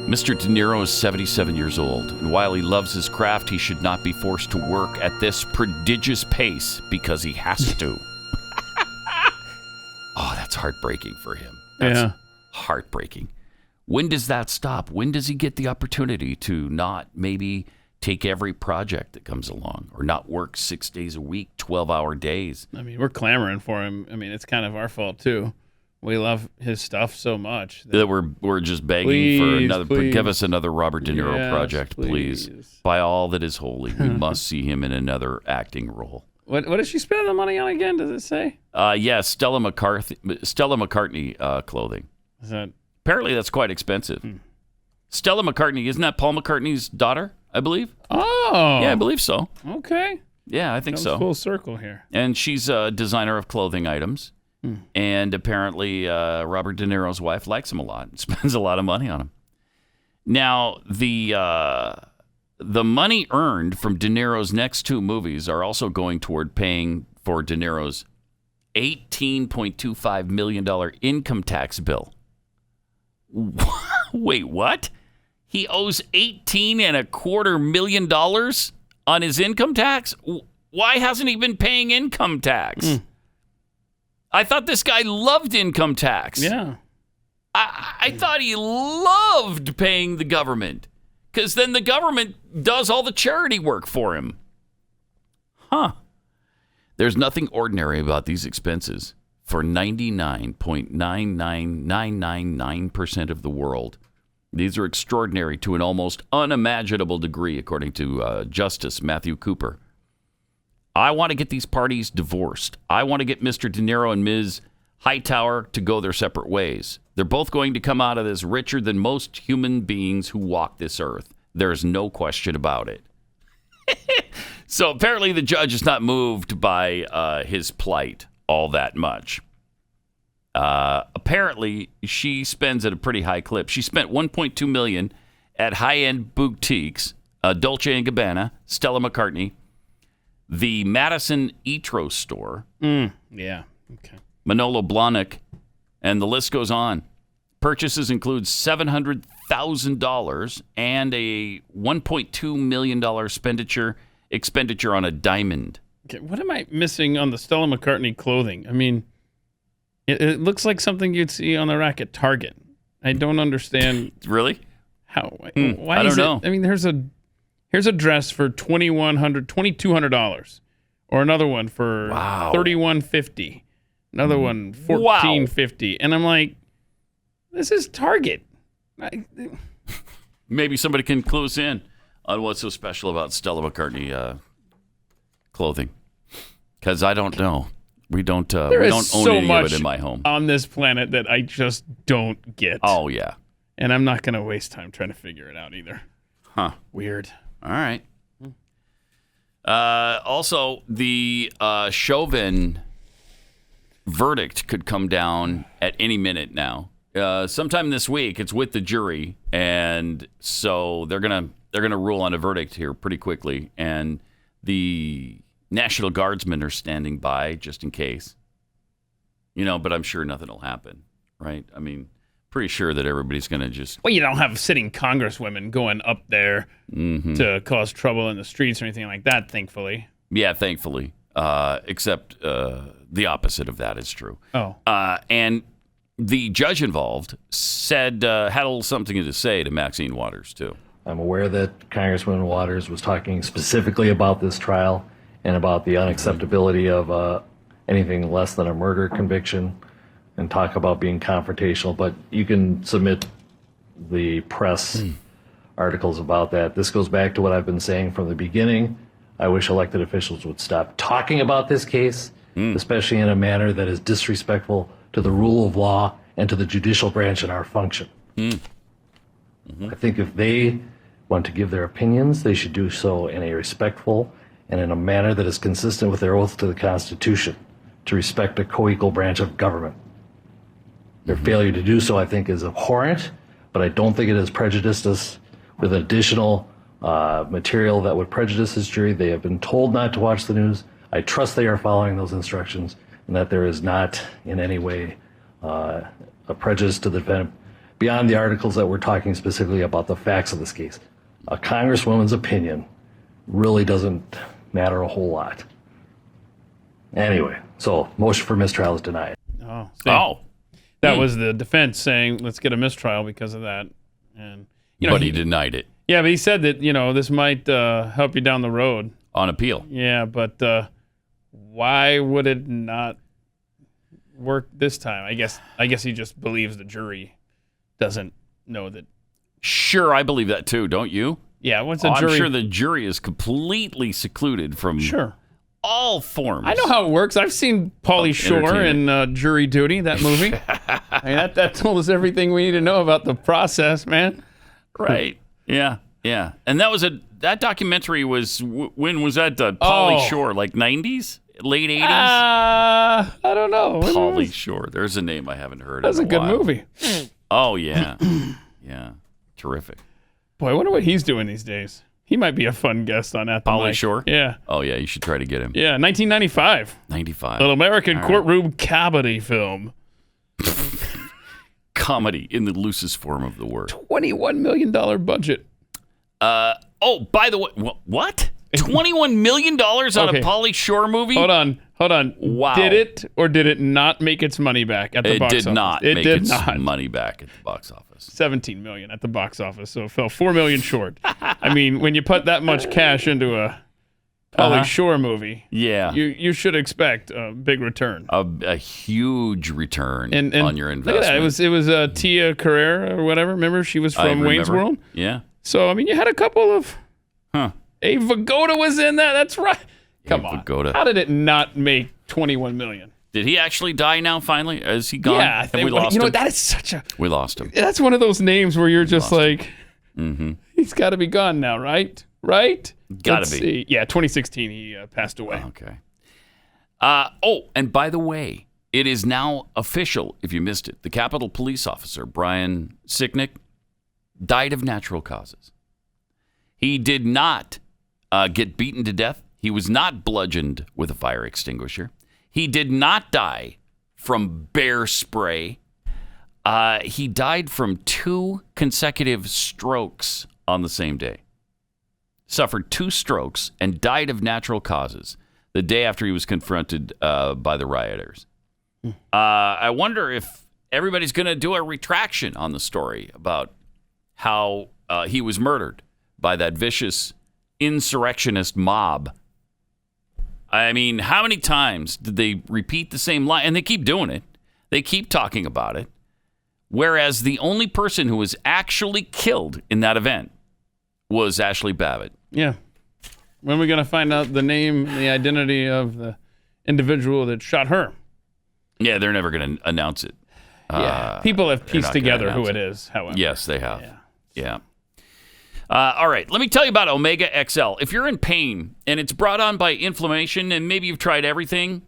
Mr. De Niro is 77 years old, and while he loves his craft, he should not be forced to work at this prodigious pace because he has to. Oh, that's heartbreaking for him. That's heartbreaking. When does that stop? When does he get the opportunity to not maybe take every project that comes along or not work 6 days a week, 12-hour days. I mean, we're clamoring for him. I mean, it's kind of our fault, too. We love his stuff so much that we're just begging for another. Give us another Robert De Niro project, please. By all that is holy, we must see him in another acting role. What does she spend the money on again? Does it say? Stella McCartney clothing. Is that apparently that's quite expensive? Stella McCartney, isn't that Paul McCartney's daughter? I believe. Oh, yeah, I believe so. Okay. Yeah, I think so. Full circle here. And she's a designer of clothing items. And apparently Robert De Niro's wife likes him a lot and spends a lot of money on him. Now, the money earned from De Niro's next two movies are also going toward paying for De Niro's $18.25 million income tax bill. Wait, what? He owes $18.25 million on his income tax? Why hasn't he been paying income tax? I thought this guy loved income tax. Yeah. I thought he loved paying the government because then the government does all the charity work for him. There's nothing ordinary about these expenses for 99.99999% of the world. These are extraordinary to an almost unimaginable degree, according to Justice Matthew Cooper. I want to get these parties divorced. I want to get Mr. De Niro and Ms. Hightower to go their separate ways. They're both going to come out of this richer than most human beings who walk this earth. There's no question about it. So apparently the judge is not moved by his plight all that much. Apparently she spends at a pretty high clip. She spent $1.2 million at high-end boutiques, Dolce & Gabbana, Stella McCartney, the Madison Etro store. Yeah. Okay. Manolo Blahnik, and the list goes on. Purchases include $700,000 and a $1.2 million expenditure on a diamond. Okay, what am I missing on the Stella McCartney clothing? I mean, it looks like something you'd see on the rack at Target. I don't understand. Really? How? Why I don't know. I mean, here's a dress for $2,200, or another one for $3,150, another one $1,450, and I'm like, this is Target. Maybe somebody can clue us in on what's so special about Stella McCartney clothing, because I don't know. We don't own any of it in my home on this planet that I just don't get. Oh yeah, and I'm not going to waste time trying to figure it out either. Weird. All right. Also, the Chauvin verdict could come down at any minute now. Sometime this week, it's with the jury, and so they're gonna rule on a verdict here pretty quickly. And the National Guardsmen are standing by just in case. But I'm sure nothing will happen, right? I mean, pretty sure that everybody's going to just... Well, you don't have sitting congresswomen going up there to cause trouble in the streets or anything like that, thankfully. Yeah, thankfully. Except the opposite of that is true. Oh. And the judge involved said, had a little something to say to Maxine Waters, too. I'm aware that Congresswoman Waters was talking specifically about this trial and about the unacceptability of anything less than a murder conviction, and talk about being confrontational, but you can submit the press articles about that. This goes back to what I've been saying from the beginning. I wish elected officials would stop talking about this case, especially in a manner that is disrespectful to the rule of law and to the judicial branch and our function. I think if they want to give their opinions, they should do so in a respectful and in a manner that is consistent with their oath to the Constitution, to respect a co-equal branch of government. Their failure to do so, I think, is abhorrent, but I don't think it has prejudiced us with additional material that would prejudice this jury. They have been told not to watch the news. I trust they are following those instructions, and that there is not in any way a prejudice to the defendant beyond the articles that we're talking specifically about the facts of this case. A congresswoman's opinion really doesn't matter a whole lot. Anyway, so motion for mistrial is denied. That was the defense saying, let's get a mistrial because of that. And but he denied it. Yeah, but he said that, this might help you down the road. On appeal. Yeah, but why would it not work this time? I guess he just believes the jury doesn't know that. Sure, I believe that too, don't you? Yeah, once a jury... I'm sure the jury is completely secluded from all forms. I know how it works. I've seen Pauly Shore in Jury Duty, that movie. I mean, that told us everything we need to know about the process, man. Right. Yeah. And that documentary was, when was that done? Pauly Shore, like 90s? Late 80s? I don't know. Pauly Shore. There's a name I haven't heard. That's a good movie. Oh, yeah. Yeah. Terrific. Boy, I wonder what he's doing these days. He might be a fun guest on At the Pauly Mic. Shore? Yeah. Oh, yeah. You should try to get him. Yeah, 1995. 95. An American courtroom comedy film. Comedy in the loosest form of the word. $21 million budget. By the way, what? $21 million on a Pauly Shore movie? Hold on. Wow. Did it or did it not make its money back at the box office? It did not make its money back at the box office. $17 million at the box office, so it fell $4 million short. I mean, when you put that much cash into a Pauly Shore movie, you should expect a big return. A huge return on your investment. Look at that. It was Tia Carrere or whatever. Remember, she was from Wayne's World? Yeah. So, I mean, you had a couple of... Abe Vigoda was in that. That's right. Come on. How did it not make $21 million? Did he actually die now, finally? Is he gone? Yeah. Have we lost him? That is such a... We lost him. That's one of those names where you're just like, he's got to be gone now, right? Right? Got to be. See. Yeah, 2016 he passed away. Okay. And by the way, it is now official, if you missed it. The Capitol Police officer, Brian Sicknick, died of natural causes. He did not get beaten to death. He was not bludgeoned with a fire extinguisher. He did not die from bear spray. He died from 2 consecutive strokes on the same day. Suffered 2 strokes and died of natural causes the day after he was confronted by the rioters. I wonder if everybody's going to do a retraction on the story about how he was murdered by that vicious insurrectionist mob. I mean, how many times did they repeat the same line? And they keep doing it. They keep talking about it. Whereas the only person who was actually killed in that event was Ashley Babbitt. Yeah. When are we going to find out the name, the identity of the individual that shot her? Yeah, they're never going to announce it. People have pieced together who it is, however. Yes, they have. Yeah. All right, let me tell you about Omega XL. If you're in pain and it's brought on by inflammation, and maybe you've tried everything,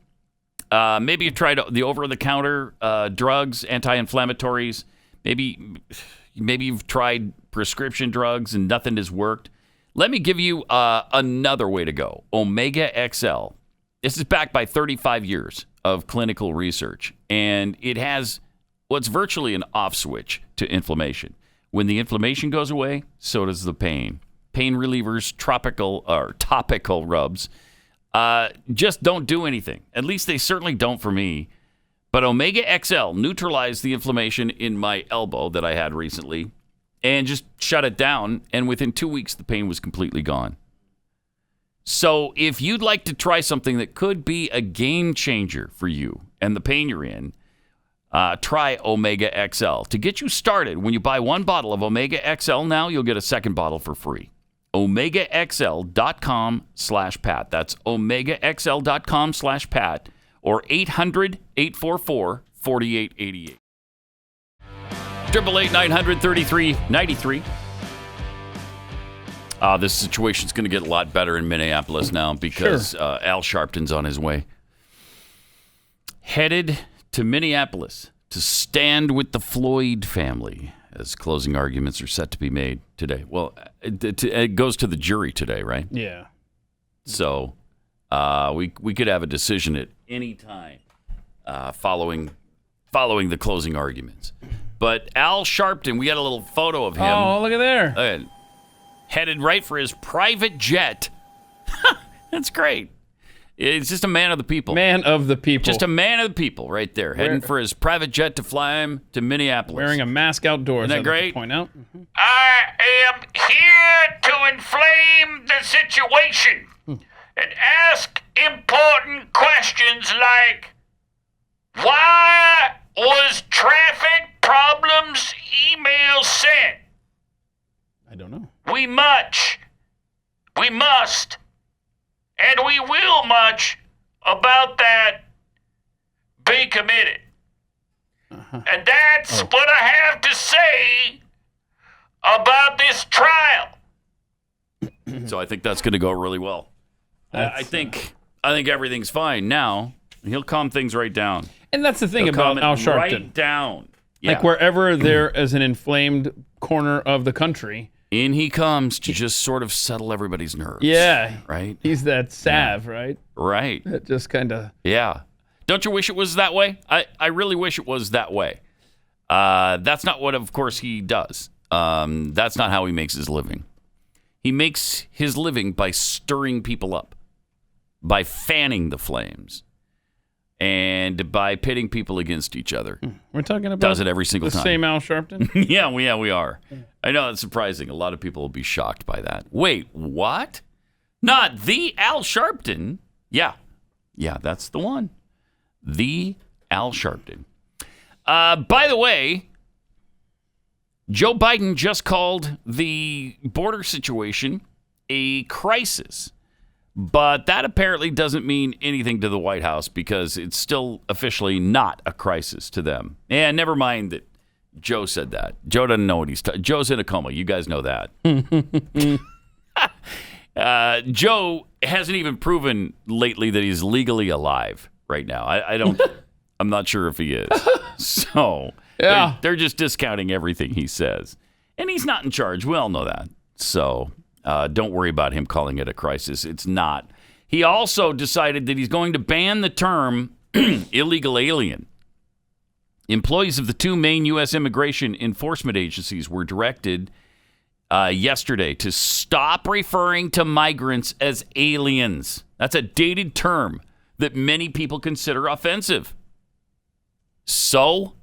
maybe you've tried the over-the-counter drugs, anti-inflammatories, maybe you've tried prescription drugs and nothing has worked, let me give you another way to go. Omega XL. This is backed by 35 years of clinical research, and it has what's virtually an off switch to inflammation. When the inflammation goes away, so does the pain. Pain relievers, topical rubs, just don't do anything. At least they certainly don't for me. But Omega XL neutralized the inflammation in my elbow that I had recently and just shut it down. And within 2 weeks, the pain was completely gone. So if you'd like to try something that could be a game changer for you and the pain you're in, try Omega XL. To get you started, when you buy 1 bottle of Omega XL now, you'll get a second bottle for free. OmegaXL.com/Pat. That's OmegaXL.com/Pat or 800-844-4888. 888-900-3393. This situation's going to get a lot better in Minneapolis now because Al Sharpton's on his way. Headed to Minneapolis to stand with the Floyd family as closing arguments are set to be made today. Well, it goes to the jury today, right? Yeah. So we could have a decision at any time following the closing arguments. But Al Sharpton, we got a little photo of him. Oh, look at there. Headed right for his private jet. That's great. It's just a man of the people. Man of the people. Just a man of the people right there, heading for his private jet to fly him to Minneapolis. Wearing a mask outdoors. Isn't that great? Point out. I am here to inflame the situation and ask important questions like, why was traffic problems email sent? I don't know. We must, and we will much about that be committed. And that's what I have to say about this trial. So I think that's going to go really well. I think everything's fine now. He'll calm things right down. And that's the thing He'll about calm it Al Sharpton. Right down. Yeah. Like wherever there is an inflamed corner of the country, in he comes to just sort of settle everybody's nerves. Yeah. Right? He's that salve, right? Right. That just kind of... Yeah. Don't you wish it was that way? I really wish it was that way. That's not what, of course, he does. That's not how he makes his living. He makes his living by stirring people up, by fanning the flames, and by pitting people against each other. We're talking about does it every single time. The same Al Sharpton? Yeah, we are. I know it's surprising. A lot of people will be shocked by that. Wait, what? Not the Al Sharpton? Yeah, that's the one. The Al Sharpton. By the way, Joe Biden just called the border situation a crisis. But that apparently doesn't mean anything to the White House because it's still officially not a crisis to them. And never mind that Joe said that. Joe doesn't know what he's talking. Joe's in a coma. You guys know that. Joe hasn't even proven lately that he's legally alive right now. I'm not sure if he is. So yeah. they're just discounting everything he says. And he's not in charge. We all know that. So don't worry about him calling it a crisis. It's not. He also decided that he's going to ban the term illegal alien. Employees of the two main U.S. immigration enforcement agencies were directed yesterday to stop referring to migrants as aliens. That's a dated term that many people consider offensive. So,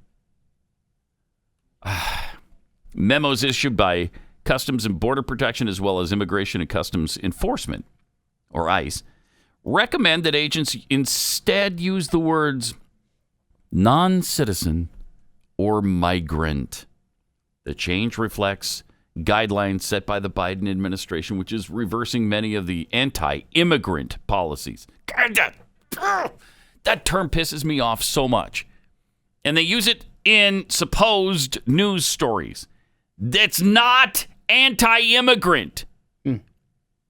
memos issued by Customs and Border Protection as well as Immigration and Customs Enforcement, or ICE, recommend that agents instead use the words non-citizen or migrant. The change reflects guidelines set by the Biden administration, which is reversing many of the anti-immigrant policies. That term pisses me off so much. And they use it in supposed news stories. That's not anti-immigrant.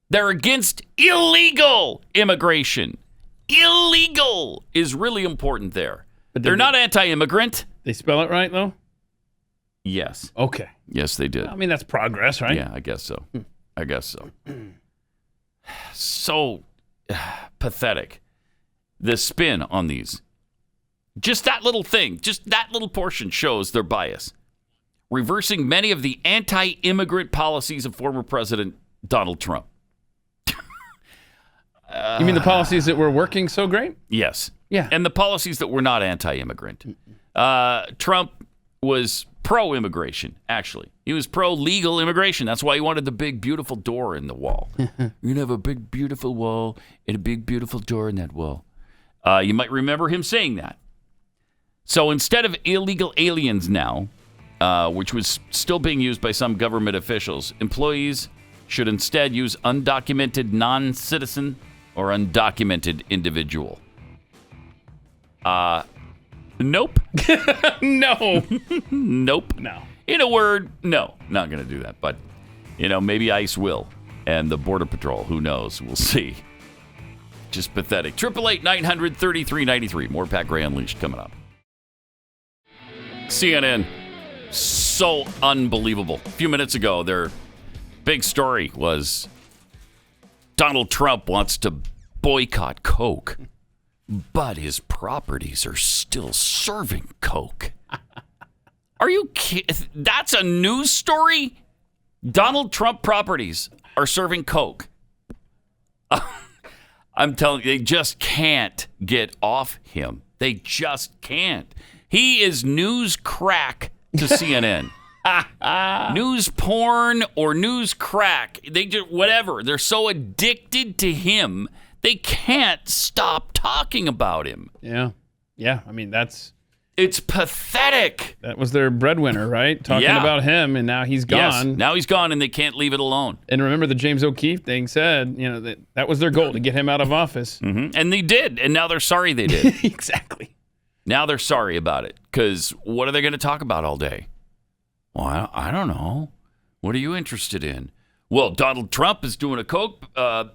They're against illegal immigration. Illegal is really important there. But they're not anti-immigrant. They spell it right, though? Yes. Okay. Yes, they did. I mean, that's progress, right? Yeah, I guess so. So pathetic. The spin on these. Just that little thing, just that little portion shows their bias. Reversing many of the anti-immigrant policies of former President Donald Trump. You mean the policies that were working so great? Yes. Yeah. And the policies that were not anti-immigrant. Trump was pro-immigration, actually. He was pro-legal immigration. That's why he wanted the big, beautiful door in the wall. You're going to have a big, beautiful wall and a big, beautiful door in that wall. You might remember him saying that. So instead of illegal aliens now, which was still being used by some government officials, employees should instead use undocumented non-citizen or undocumented individual. Nope. No. Nope. No. In a word, no. Not going to do that. But, maybe ICE will. And the Border Patrol, who knows? We'll see. Just pathetic. 888-900-3393. More Pat Gray Unleashed coming up. CNN. So unbelievable. A few minutes ago, their big story was Donald Trump wants to boycott Coke, but his properties are still serving Coke. Are you kidding? That's a news story? Donald Trump properties are serving Coke. I'm telling you, they just can't get off him. They just can't. He is news crack to CNN. News porn or news crack. They do whatever. They're so addicted to him, they can't stop talking about him. Yeah. Yeah. I mean, it's pathetic. That was their breadwinner, right? Talking about him, and now he's gone. Yes, now he's gone, and they can't leave it alone. And remember, the James O'Keefe thing said, that was their goal, to get him out of office. Mm-hmm. And they did, and now they're sorry they did. Exactly. Now they're sorry about it, because what are they going to talk about all day? Well, I don't know. What are you interested in? Well, Donald Trump is doing a Coke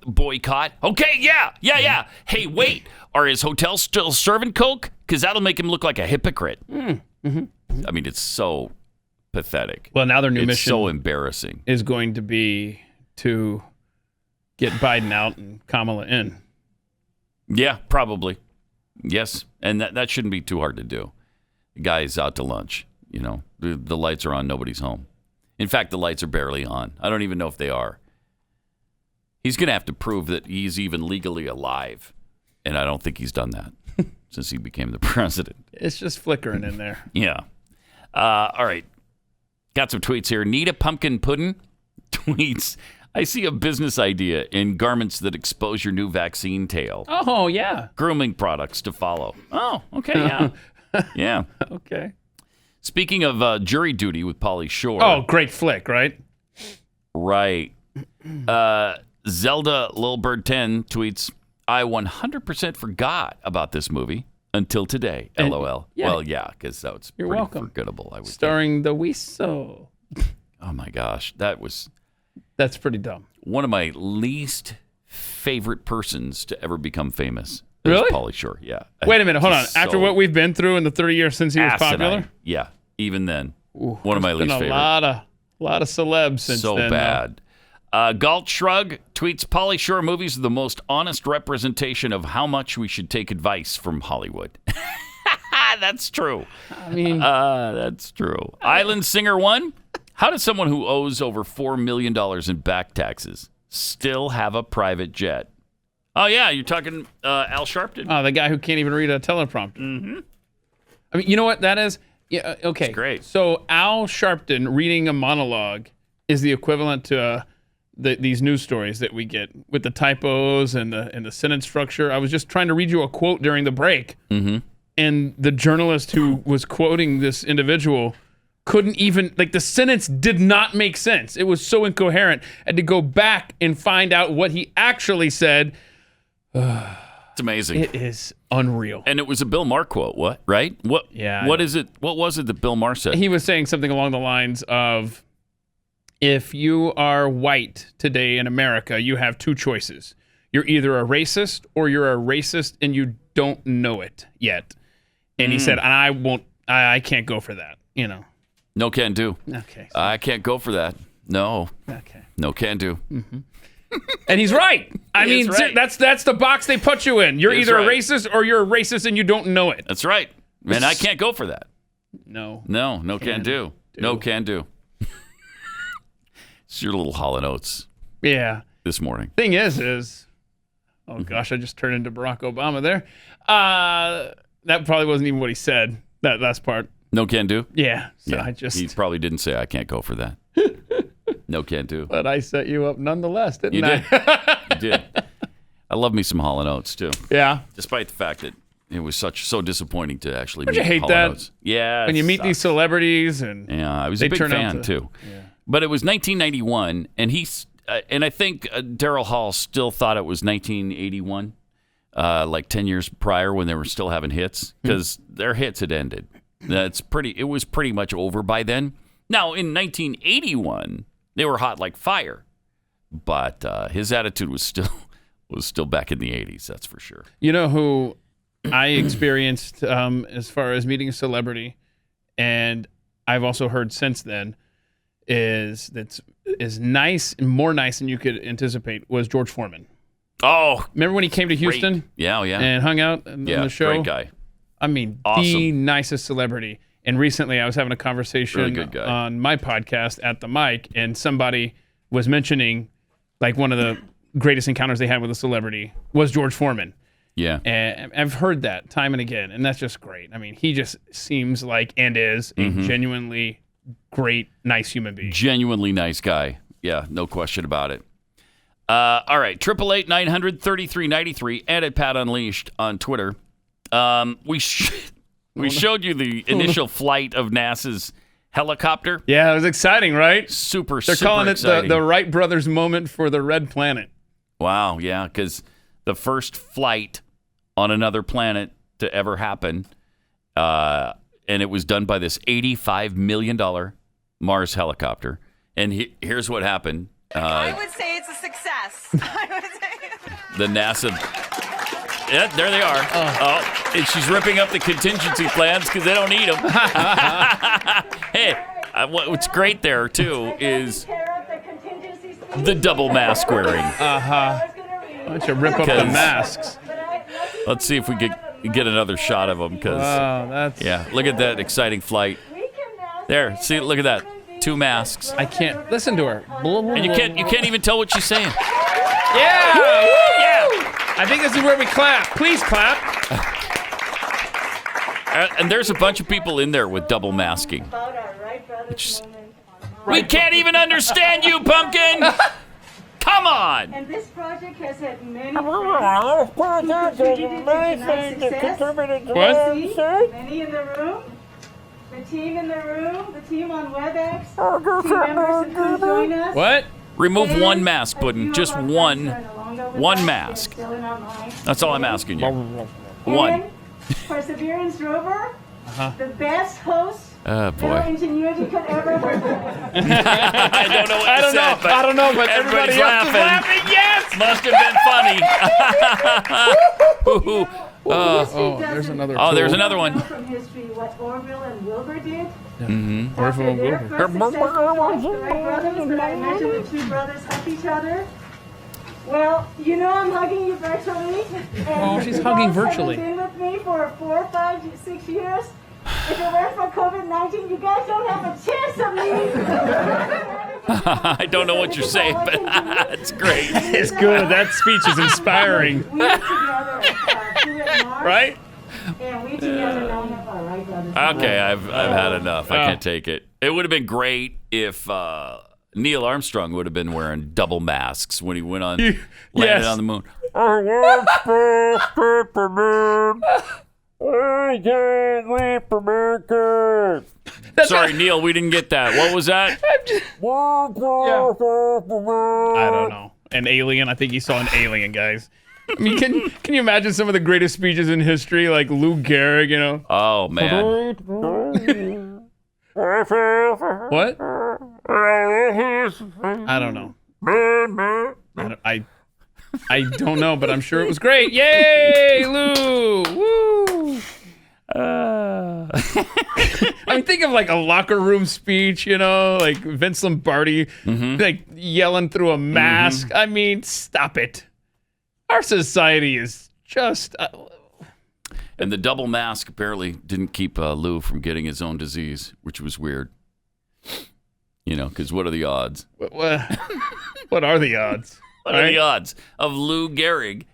boycott. Okay, yeah. Hey, wait, are his hotels still serving Coke? Because that'll make him look like a hypocrite. Mm-hmm. I mean, it's so pathetic. Well, now their new mission is so embarrassing. Is going to be to get Biden out and Kamala in. Yeah, probably. Yes, and that shouldn't be too hard to do. The guy is out to lunch. The lights are on. Nobody's home. In fact, the lights are barely on. I don't even know if they are. He's going to have to prove that he's even legally alive. And I don't think he's done that since he became the president. It's just flickering in there. Yeah. All right. Got some tweets here. Need a pumpkin pudding? Tweets. I see a business idea in garments that expose your new vaccine tail. Oh, yeah. Grooming products to follow. Oh, okay. Yeah. Yeah. Okay. Speaking of jury duty with Pauly Shore. Oh, great flick, right? Right. Zelda Lilbird 10 tweets, I 100% forgot about this movie until today. And, LOL. yeah. Well, yeah, because that was You're pretty welcome. forgettable, I would Starring the Weasel. Oh, my gosh. That's pretty dumb. One of my least favorite persons to ever become famous. Really? Pauly Shore, yeah. Wait a minute, hold on. After what we've been through in the 30 years since he was popular? Yeah, even then. One of my least favorite. A lot of celebs since so then. So bad. Galt Shrug tweets, Pauly Shore movies are the most honest representation of how much we should take advice from Hollywood. That's true. I mean, that's true. Island Singer 1, how does someone who owes over $4 million in back taxes still have a private jet? Oh, yeah, you're talking Al Sharpton. Oh, the guy who can't even read a teleprompter. Mm-hmm. I mean, you know what that is? Yeah, okay. It's great. So Al Sharpton reading a monologue is the equivalent to these news stories that we get with the typos and the sentence structure. I was just trying to read you a quote during the break, and the journalist who was quoting this individual couldn't even, the sentence did not make sense. It was so incoherent. I had to go back and find out what he actually said. It's amazing. It is unreal. And it was a Bill Maher quote, what? Right? What? Yeah. What is it? What was it that Bill Maher said? He was saying something along the lines of, if you are white today in America, you have two choices. You're either a racist or you're a racist and you don't know it yet. And he said, and I can't go for that, No can do. Okay. I can't go for that. No. Okay. No can do. Mm-hmm. And he's right. I mean, right. that's the box they put you in. You're either right. a racist or you're a racist and you don't know it. That's right. And I can't go for that. No. No can do. No can do. It's your little Hall & Oates. Yeah. This morning. Thing is, oh gosh, I just turned into Barack Obama there. That probably wasn't even what he said, that last part. No can do? Yeah. So yeah. He probably didn't say I can't go for that. No can do. But I set you up nonetheless, didn't I? You did. You did. I love me some Hall & Oates too. Yeah. Despite the fact that it was so disappointing to actually Don't meet you hate Hall that? Oates. Yeah. When you meet these celebrities and yeah, I was a big fan too. Yeah. But it was 1991, and and I think Daryl Hall still thought it was 1981, like 10 years prior when they were still having hits, because their hits had ended. It was pretty much over by then. Now, in 1981, they were hot like fire, but his attitude was still back in the 80s, that's for sure. You know who I experienced as far as meeting a celebrity, and I've also heard since then, is nice and more nice than you could anticipate, was George Foreman. Oh, remember when he came to Houston? Great. Yeah, and hung out on the show. Great guy. I mean, awesome. The nicest celebrity. And recently, I was having a conversation really good guy. on my podcast at the mic, and somebody was mentioning like one of greatest encounters they had with a celebrity was George Foreman. Yeah. And I've heard that time and again, and that's just great. I mean, he just seems like and is a genuinely great, nice human being. Genuinely nice guy. Yeah, no question about it. All right, 888-900-3393 and at Pat Unleashed on Twitter. We showed you the initial flight of NASA's helicopter. Yeah, it was exciting, right? Super calling exciting. it the Wright brothers moment for the Red Planet. Wow, yeah, because the first flight on another planet to ever happen, and it was done by this $85 million Mars helicopter. And here's what happened. I would say it's a success. I would say the NASA. Yeah, there they are. Oh, and she's ripping up the contingency plans because they don't need them. Hey, what's great there, too, is the double mask wearing. Why don't you rip up the masks? Let's see if we get another shot of them. Yeah, look at that exciting flight. There, see, look at that. 2 masks. I can't listen to her. And you can't even tell what she's saying. Yeah! Yeah! I think this is where we clap. Please clap. And there's a bunch of people in there with double masking. We can't even understand you, Pumpkin! Come on! And this project has had many What? Many in the room. The team in the room, the team on WebEx, team members who join us. What? Remove one mask, Puddin'. Just one mask. That's all I'm asking you. One. Perseverance rover, the best host. Oh, boy. Ingenuity could ever work. I don't know what you said, but I don't know, but everybody else is laughing. Yes! Must have been funny. There's another. Oh, there's another one. From history, what Orville and Wilbur did. Orville and Wilbur. The Wright brothers, but I imagine the 2 brothers help each other. Well, you know I'm hugging you virtually. Oh, she's hugging virtually. You've been with me for 4, 5, 6 years. If it weren't for COVID-19, you guys don't have a chance of me. I don't know what you're saying, but it's great. It's good. That speech is inspiring. We were together at Mars, Right? and we together lined up our Wright brothers. Okay, I've had enough. I can't take it. It would have been great if Neil Armstrong would have been wearing double masks when he went on landed on the moon. Sorry, Neil, we didn't get that. What was that? I don't know. An alien. I think he saw an alien, guys. I mean, can you imagine some of the greatest speeches in history, like Lou Gehrig? You know? Oh man. What? I don't know. I don't know, but I'm sure it was great. Yay, Lou! Woo! I mean, think of like a locker room speech, you know, like Vince Lombardi, like yelling through a mask. I mean, stop it. Our society is just. And the double mask apparently didn't keep Lou from getting his own disease, which was weird. You know, because what are the odds? What are the odds? What are the odds of Lou Gehrig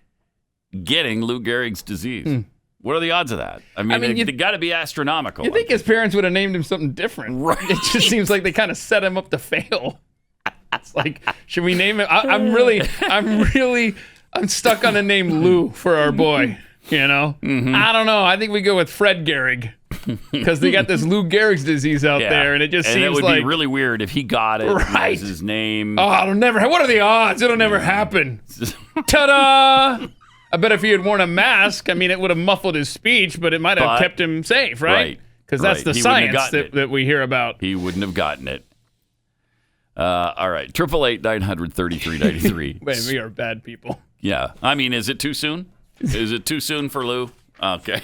getting Lou Gehrig's disease? What are the odds of that? I mean they got to be astronomical. You think his parents would have named him something different? Right. It just seems like they kind of set him up to fail. It's like, should we name him? I'm stuck on the name Lou for our boy. You know, I don't know. I think we go with Fred Gehrig because they got this Lou Gehrig's disease out there, and it just seems it would like be really weird if he got it. Right. As his name. Oh, it'll never. What are the odds? It'll never happen. Ta-da! I bet if he had worn a mask, I mean, it would have muffled his speech, but it might have kept him safe, right? Because that's the science that we hear about. He wouldn't have gotten it. All right, 888-900-3393. Man, we are bad people. Yeah, I mean, is it too soon? Is it too soon for Lou? Okay.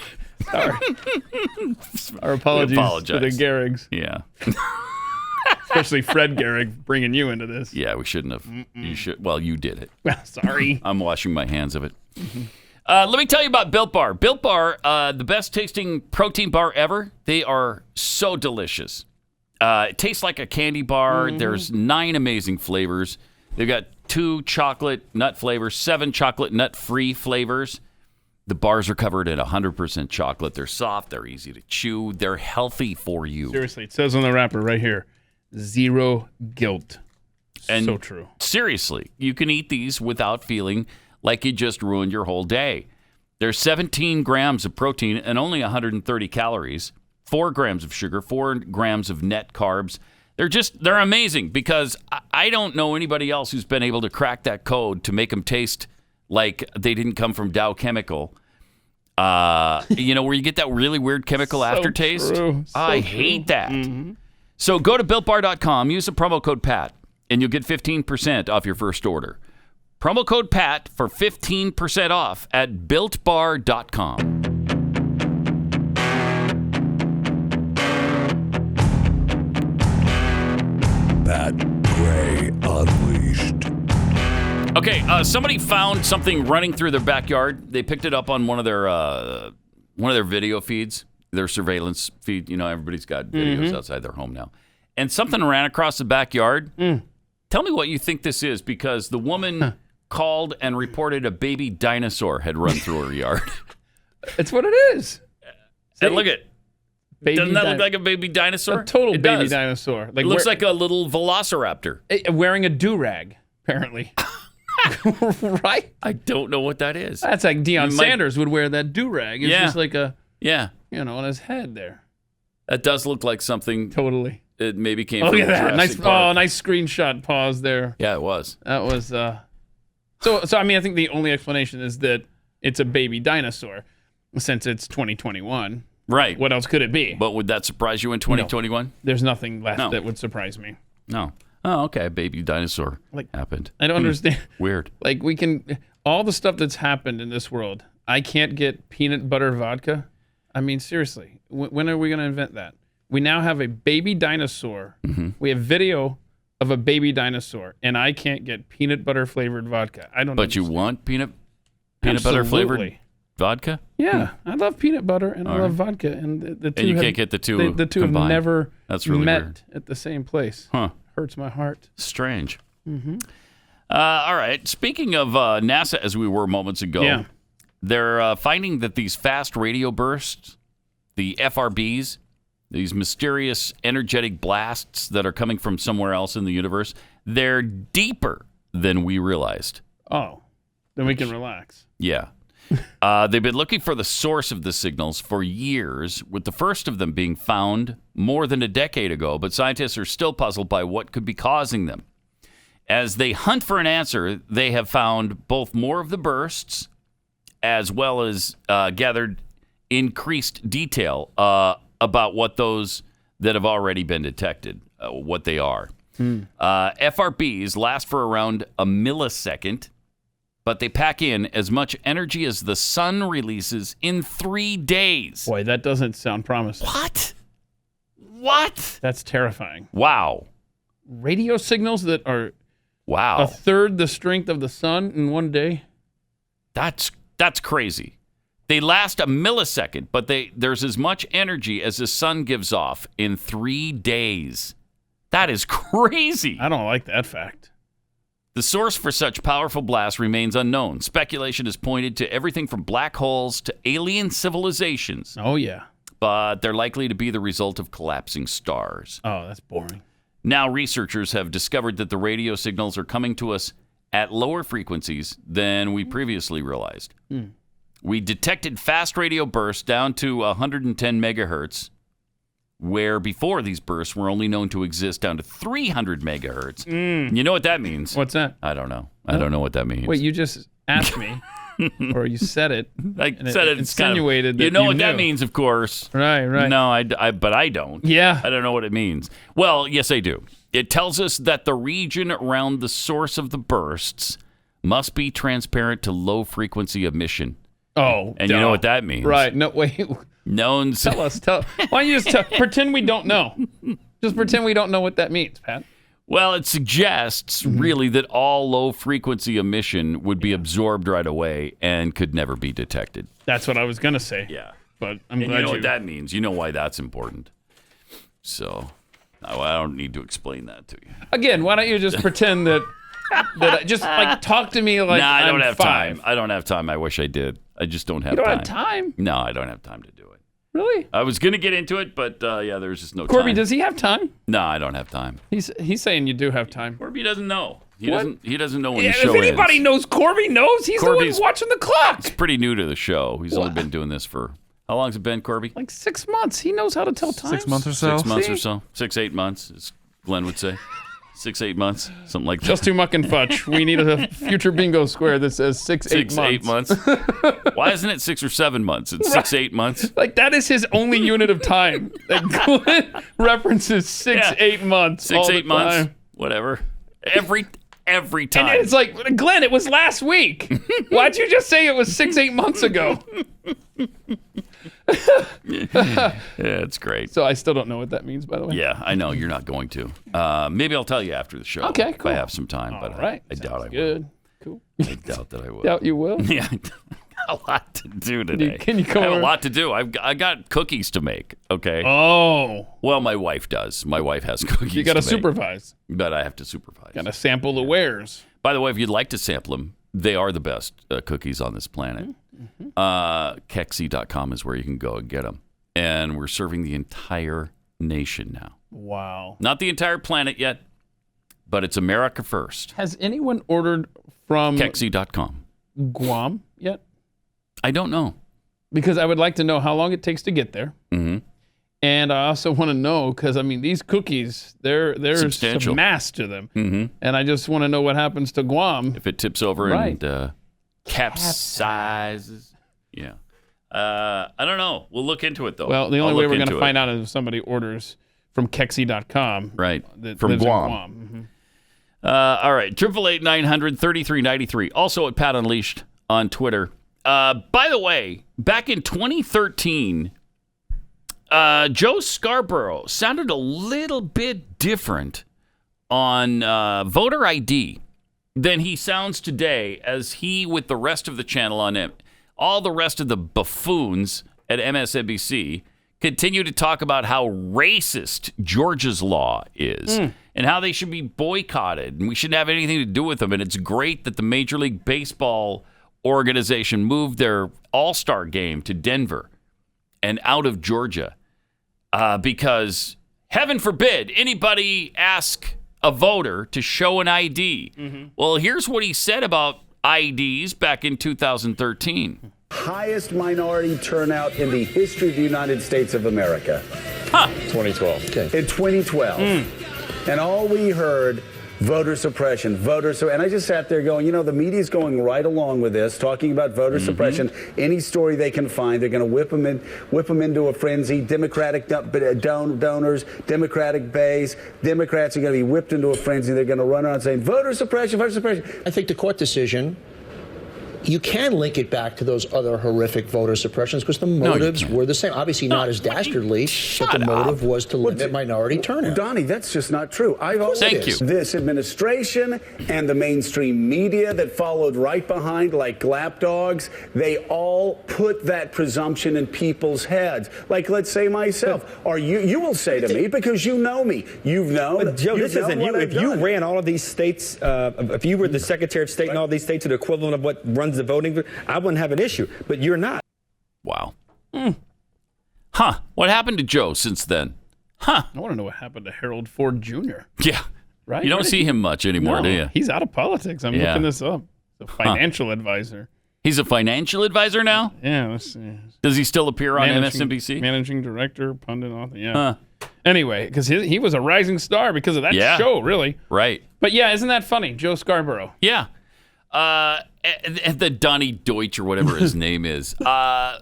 Sorry. Our apologies to the Gehrigs. Yeah. Especially Fred Gehrig bringing you into this. Yeah, we shouldn't have. You should. Well, you did it. Well, sorry. I'm washing my hands of it. Let me tell you about Built Bar. Built Bar, the best tasting protein bar ever. They are so delicious. It tastes like a candy bar. There's 9 amazing flavors. They've got 2 chocolate nut flavors, 7 chocolate nut-free flavors. The bars are covered in 100% chocolate. They're soft. They're easy to chew. They're healthy for you. Seriously, it says on the wrapper right here, 0 guilt. And so true. Seriously, you can eat these without feeling like you just ruined your whole day. There's 17 grams of protein and only 130 calories, 4 grams of sugar, 4 grams of net carbs. They're amazing because I don't know anybody else who's been able to crack that code to make them taste like they didn't come from Dow Chemical. Where you get that really weird chemical aftertaste. True. I hate that. Mm-hmm. So go to BuiltBar.com, use the promo code PAT, and you'll get 15% off your first order. Promo code PAT for 15% off at BuiltBar.com. Pat Gray Unleashed. Okay, somebody found something running through their backyard. They picked it up on one of their video feeds, their surveillance feed. You know, everybody's got videos outside their home now. And something ran across the backyard. Tell me what you think this is, because the woman called and reported a baby dinosaur had run through her yard. It's what it is. And look at Baby doesn't that look like a baby dinosaur? A total it baby does. dinosaur. Like it looks like a little velociraptor. Wearing a do-rag, apparently. Right? I don't know what that is. That's like Deion Sanders would wear that do-rag. It's just like on his head there. That does look like something. Totally. It maybe came from look at that. Jurassic Park. Nice screenshot pause there. Yeah, it was. That was So I mean, I think the only explanation is that it's a baby dinosaur since it's 2021. Right. What else could it be? But would that surprise you in 2021? No. There's nothing left that would surprise me. No. Oh, okay. A baby dinosaur happened. I don't understand. Weird. Like all the stuff that's happened in this world, I can't get peanut butter vodka. I mean, seriously, when are we going to invent that? We now have a baby dinosaur. Mm-hmm. We have video of a baby dinosaur, and I can't get peanut butter flavored vodka. I don't. But you want peanut butter flavored vodka? Yeah, I love peanut butter and I love vodka, and the two. And you can't get the two. The two combined. have never really met weird. at the same place. Huh? Hurts my heart. Strange. Mm-hmm. All right. Speaking of NASA, as we were moments ago, they're finding that these fast radio bursts, the FRBs, these mysterious energetic blasts that are coming from somewhere else in the universe, they're deeper than we realized. Oh, then we can relax. Yeah. They've been looking for the source of the signals for years, with the first of them being found more than a decade ago, but scientists are still puzzled by what could be causing them. As they hunt for an answer, they have found both more of the bursts as well as gathered increased detail about what those that have already been detected, what they are. FRBs last for around a millisecond, but they pack in as much energy as the sun releases in 3 days. Boy, that doesn't sound promising. What? That's terrifying. Wow. Radio signals that are a third the strength of the sun in 1 day? That's crazy. They last a millisecond, but there's as much energy as the sun gives off in 3 days. That is crazy. I don't like that fact. The source for such powerful blasts remains unknown. Speculation has pointed to everything from black holes to alien civilizations. Oh, yeah. But they're likely to be the result of collapsing stars. Oh, that's boring. Now researchers have discovered that the radio signals are coming to us at lower frequencies than we previously realized. We detected fast radio bursts down to 110 megahertz, where before these bursts were only known to exist down to 300 megahertz. You know what that means? What's that? I don't know. I don't know what that means. Wait, you just asked me, or you said it. I said it. Insinuated that you know what knew. That means, of course. Right. No, but I don't. Yeah. I don't know what it means. Well, yes, I do. It tells us that the region around the source of the bursts must be transparent to low-frequency emission. Oh, and you know what that means. Right. No, wait. Tell us. Why don't you just pretend we don't know? Just pretend we don't know what that means, Pat. Well, it suggests really that all low-frequency emission would be absorbed right away and could never be detected. That's what I was going to say. Yeah. But I'm glad you know what that means. You know why that's important. So, I don't need to explain that to you. Again, why don't you just pretend that Just like talk to me like I don't I'm have 5. time. I don't have time. I wish I did. I just don't have You don't time. have time? No, I don't have time to do it. Really? I was going to get into it, but there's just no time. Corby, does he have time? No, I don't have time. He's saying you do have time. Corby doesn't know. He doesn't know when Yeah, the show if anybody ends. knows, Corby knows. He's Corby's- the one watching the clock. He's pretty new to the show. He's only been doing this for, how long's it been, Corby? Like 6 months. He knows how to tell time. 6 months or so. 6 months or so. 6, 8 months, as Glenn would say. 6, 8 months, something like that. Just too muck and fudge. We need a future bingo square that says 6, 8 months. 8 months. Why isn't it 6 or 7 months? It's 6, 8 months. Like, that is his only unit of time. That Glenn references 6, 8 months. 6, all 8 the months. time. Whatever. Every time. And it's like, Glenn, it was last week. Why'd you just say it was 6, 8 months ago? Yeah, it's great. So I still don't know what that means, by the way. Yeah, I know. You're not going to. Maybe I'll tell you after the show. Okay, If cool. I have some time, but right. I doubt I will. Good. Cool. I doubt that I will. Doubt you will? Yeah, I got a lot to do today. Can you come I have over? a lot to do. I got cookies to make, okay? Oh. Well, my wife does. My wife has cookies You got to to make, supervise. but I have to supervise. Got to sample the wares. By the way, if you'd like to sample them, they are the best cookies on this planet. Kexi.com is where you can go and get them. And we're serving the entire nation now. Wow. Not the entire planet yet, but it's America first. Has anyone ordered from Kexi.com. Guam yet? I don't know. Because I would like to know how long it takes to get there. Mm-hmm. And I also want to know, because, I mean, these cookies, there's Substantial. some mass to them. Mm-hmm. And I just want to know what happens to Guam. If it tips over Right. and capsizes. Yeah. I don't know. We'll look into it, though. Well, the only I'll way look we're going into to it. find out is if somebody orders from Kexi.com. Right. That From lives in Guam. Mhm. All right. 888-900-3393. Also at Pat Unleashed on Twitter. By the way, back in 2013, Joe Scarborough sounded a little bit different on voter ID than he sounds today, as he, with the rest of the channel on it, all the rest of the buffoons at MSNBC, continue to talk about how racist Georgia's law is and how they should be boycotted and we shouldn't have anything to do with them. And it's great that the Major League Baseball organization moved their all-star game to Denver and out of Georgia because, heaven forbid, anybody ask a voter to show an ID. Mm-hmm. Well, here's what he said about IDs back in 2013. Highest minority turnout in the history of the United States of America. 2012. Okay. In 2012. And all we heard, voter suppression, and I just sat there going, the media's going right along with this, talking about voter suppression. Any story they can find, they're going to whip them into a frenzy. Democratic donors, Democratic base, Democrats are going to be whipped into a frenzy. They're going to run around saying, voter suppression, voter suppression. I think the court decision, you can link it back to those other horrific voter suppressions because the motives were the same. Obviously not as dastardly, but the motive was to limit minority turnout. Donnie, that's just not true. Thank you. This administration and the mainstream media that followed right behind like lapdogs, they all put that presumption in people's heads. Like, let's say myself, or you will say to me, because you know me, you've known. But Joe, this isn't you. If you ran all of these states, if you were the Secretary of State in all these states, the equivalent of what runs the voting, I wouldn't have an issue. But you're not. Wow. Huh. What happened to Joe since then? Huh. I want to know what happened to Harold Ford Jr. Yeah. Right? You don't see him much anymore, No, do you? He's out of politics. I'm looking this up. He's a financial advisor. He's a financial advisor now? Yeah. Let's see. Does he still appear on MSNBC? Managing director, pundit, author. Yeah. Huh. Anyway, because he was a rising star because of that show, really. Right. But yeah, isn't that funny? Joe Scarborough. Yeah. And the Donnie Deutsch or whatever his name is. No,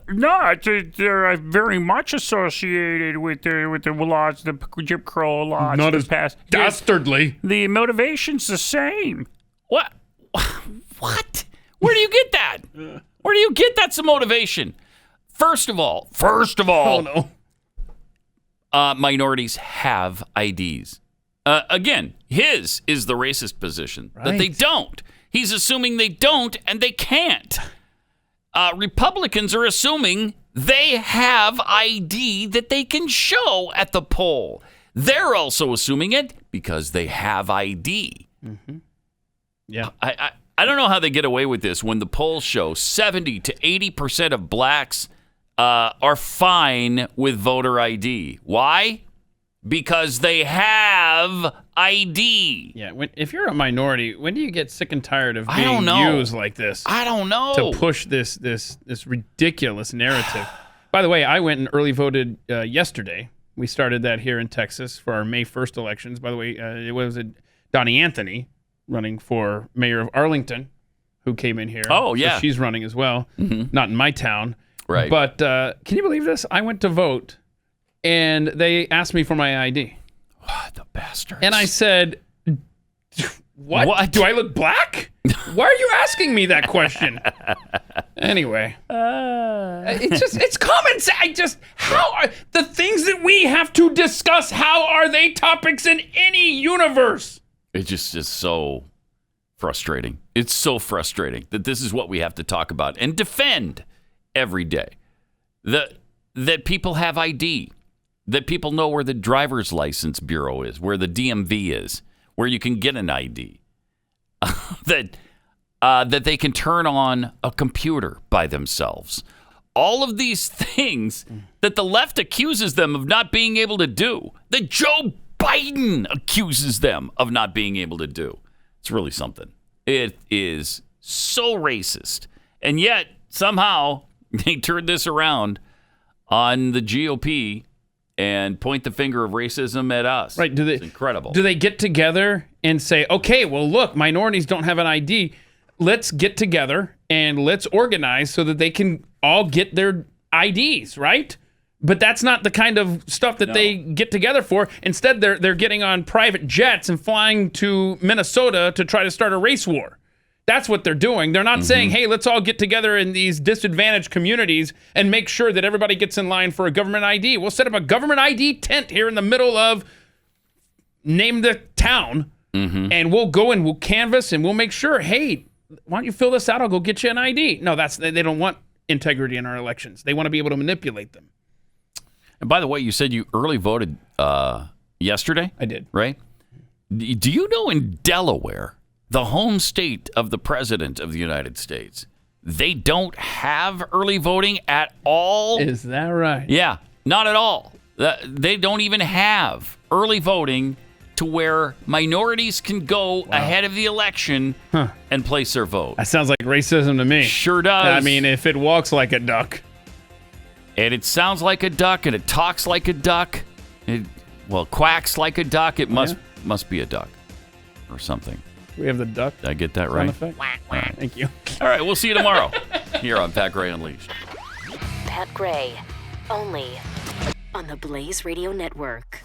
they're very much associated with the laws, the Jim Crow laws. Not of as the past. dastardly. The motivation's the same. What? What? Where do you get that? Where do you get that some motivation? First of all, oh, no. Minorities have IDs. Again, his is the racist position that they don't. He's assuming they don't and they can't. Republicans are assuming they have ID that they can show at the poll. They're also assuming it because they have ID. Yeah. I don't know how they get away with this when the polls show 70 to 80% of blacks are fine with voter ID. Why? Because they have ID. Yeah. If you're a minority, when do you get sick and tired of I don't being know. used like this? I don't know. To push this ridiculous narrative. By the way, I went and early voted yesterday. We started that here in Texas for our May 1st elections. By the way, it was Donnie Anthony running for mayor of Arlington, who came in here. Oh, yeah. So she's running as well. Mm-hmm. Not in my town. Right. But can you believe this? I went to vote, and they asked me for my ID. What the bastards. And I said, what? Do I look black? Why are you asking me that question? Anyway. It's common sense. How are the things that we have to discuss, how are they topics in any universe? It's just so frustrating. It's so frustrating that this is what we have to talk about and defend every day. That people have ID, that people know where the driver's license bureau is, where the DMV is, where you can get an ID, that they can turn on a computer by themselves. All of these things that the left accuses them of not being able to do, that Joe Biden accuses them of not being able to do. It's really something. It is so racist. And yet, somehow, they turned this around on the GOP and point the finger of racism at us. Right. It's incredible. Do they get together and say, okay, well, look, minorities don't have an ID. Let's get together and let's organize so that they can all get their IDs, right? But that's not the kind of stuff that they get together for. Instead, they're getting on private jets and flying to Minnesota to try to start a race war. That's what they're doing. They're not saying, hey, let's all get together in these disadvantaged communities and make sure that everybody gets in line for a government ID. We'll set up a government ID tent here in the middle of name the town, and we'll go and we'll canvass and we'll make sure, hey, why don't you fill this out? I'll go get you an ID. No, they don't want integrity in our elections. They want to be able to manipulate them. And by the way, you said you early voted yesterday? I did. Right? Do you know in Delaware, the home state of the President of the United States, they don't have early voting at all? Is that right? Yeah, not at all. They don't even have early voting to where minorities can go ahead of the election and place their vote. That sounds like racism to me. Sure does. I mean, if it walks like a duck. And it sounds like a duck, and it talks like a duck. It quacks like a duck. It must be a duck or something. We have the duck. Did I get that sound right? effect? Right. Thank you. All right, we'll see you tomorrow here on Pat Gray Unleashed. Pat Gray, only on the Blaze Radio Network.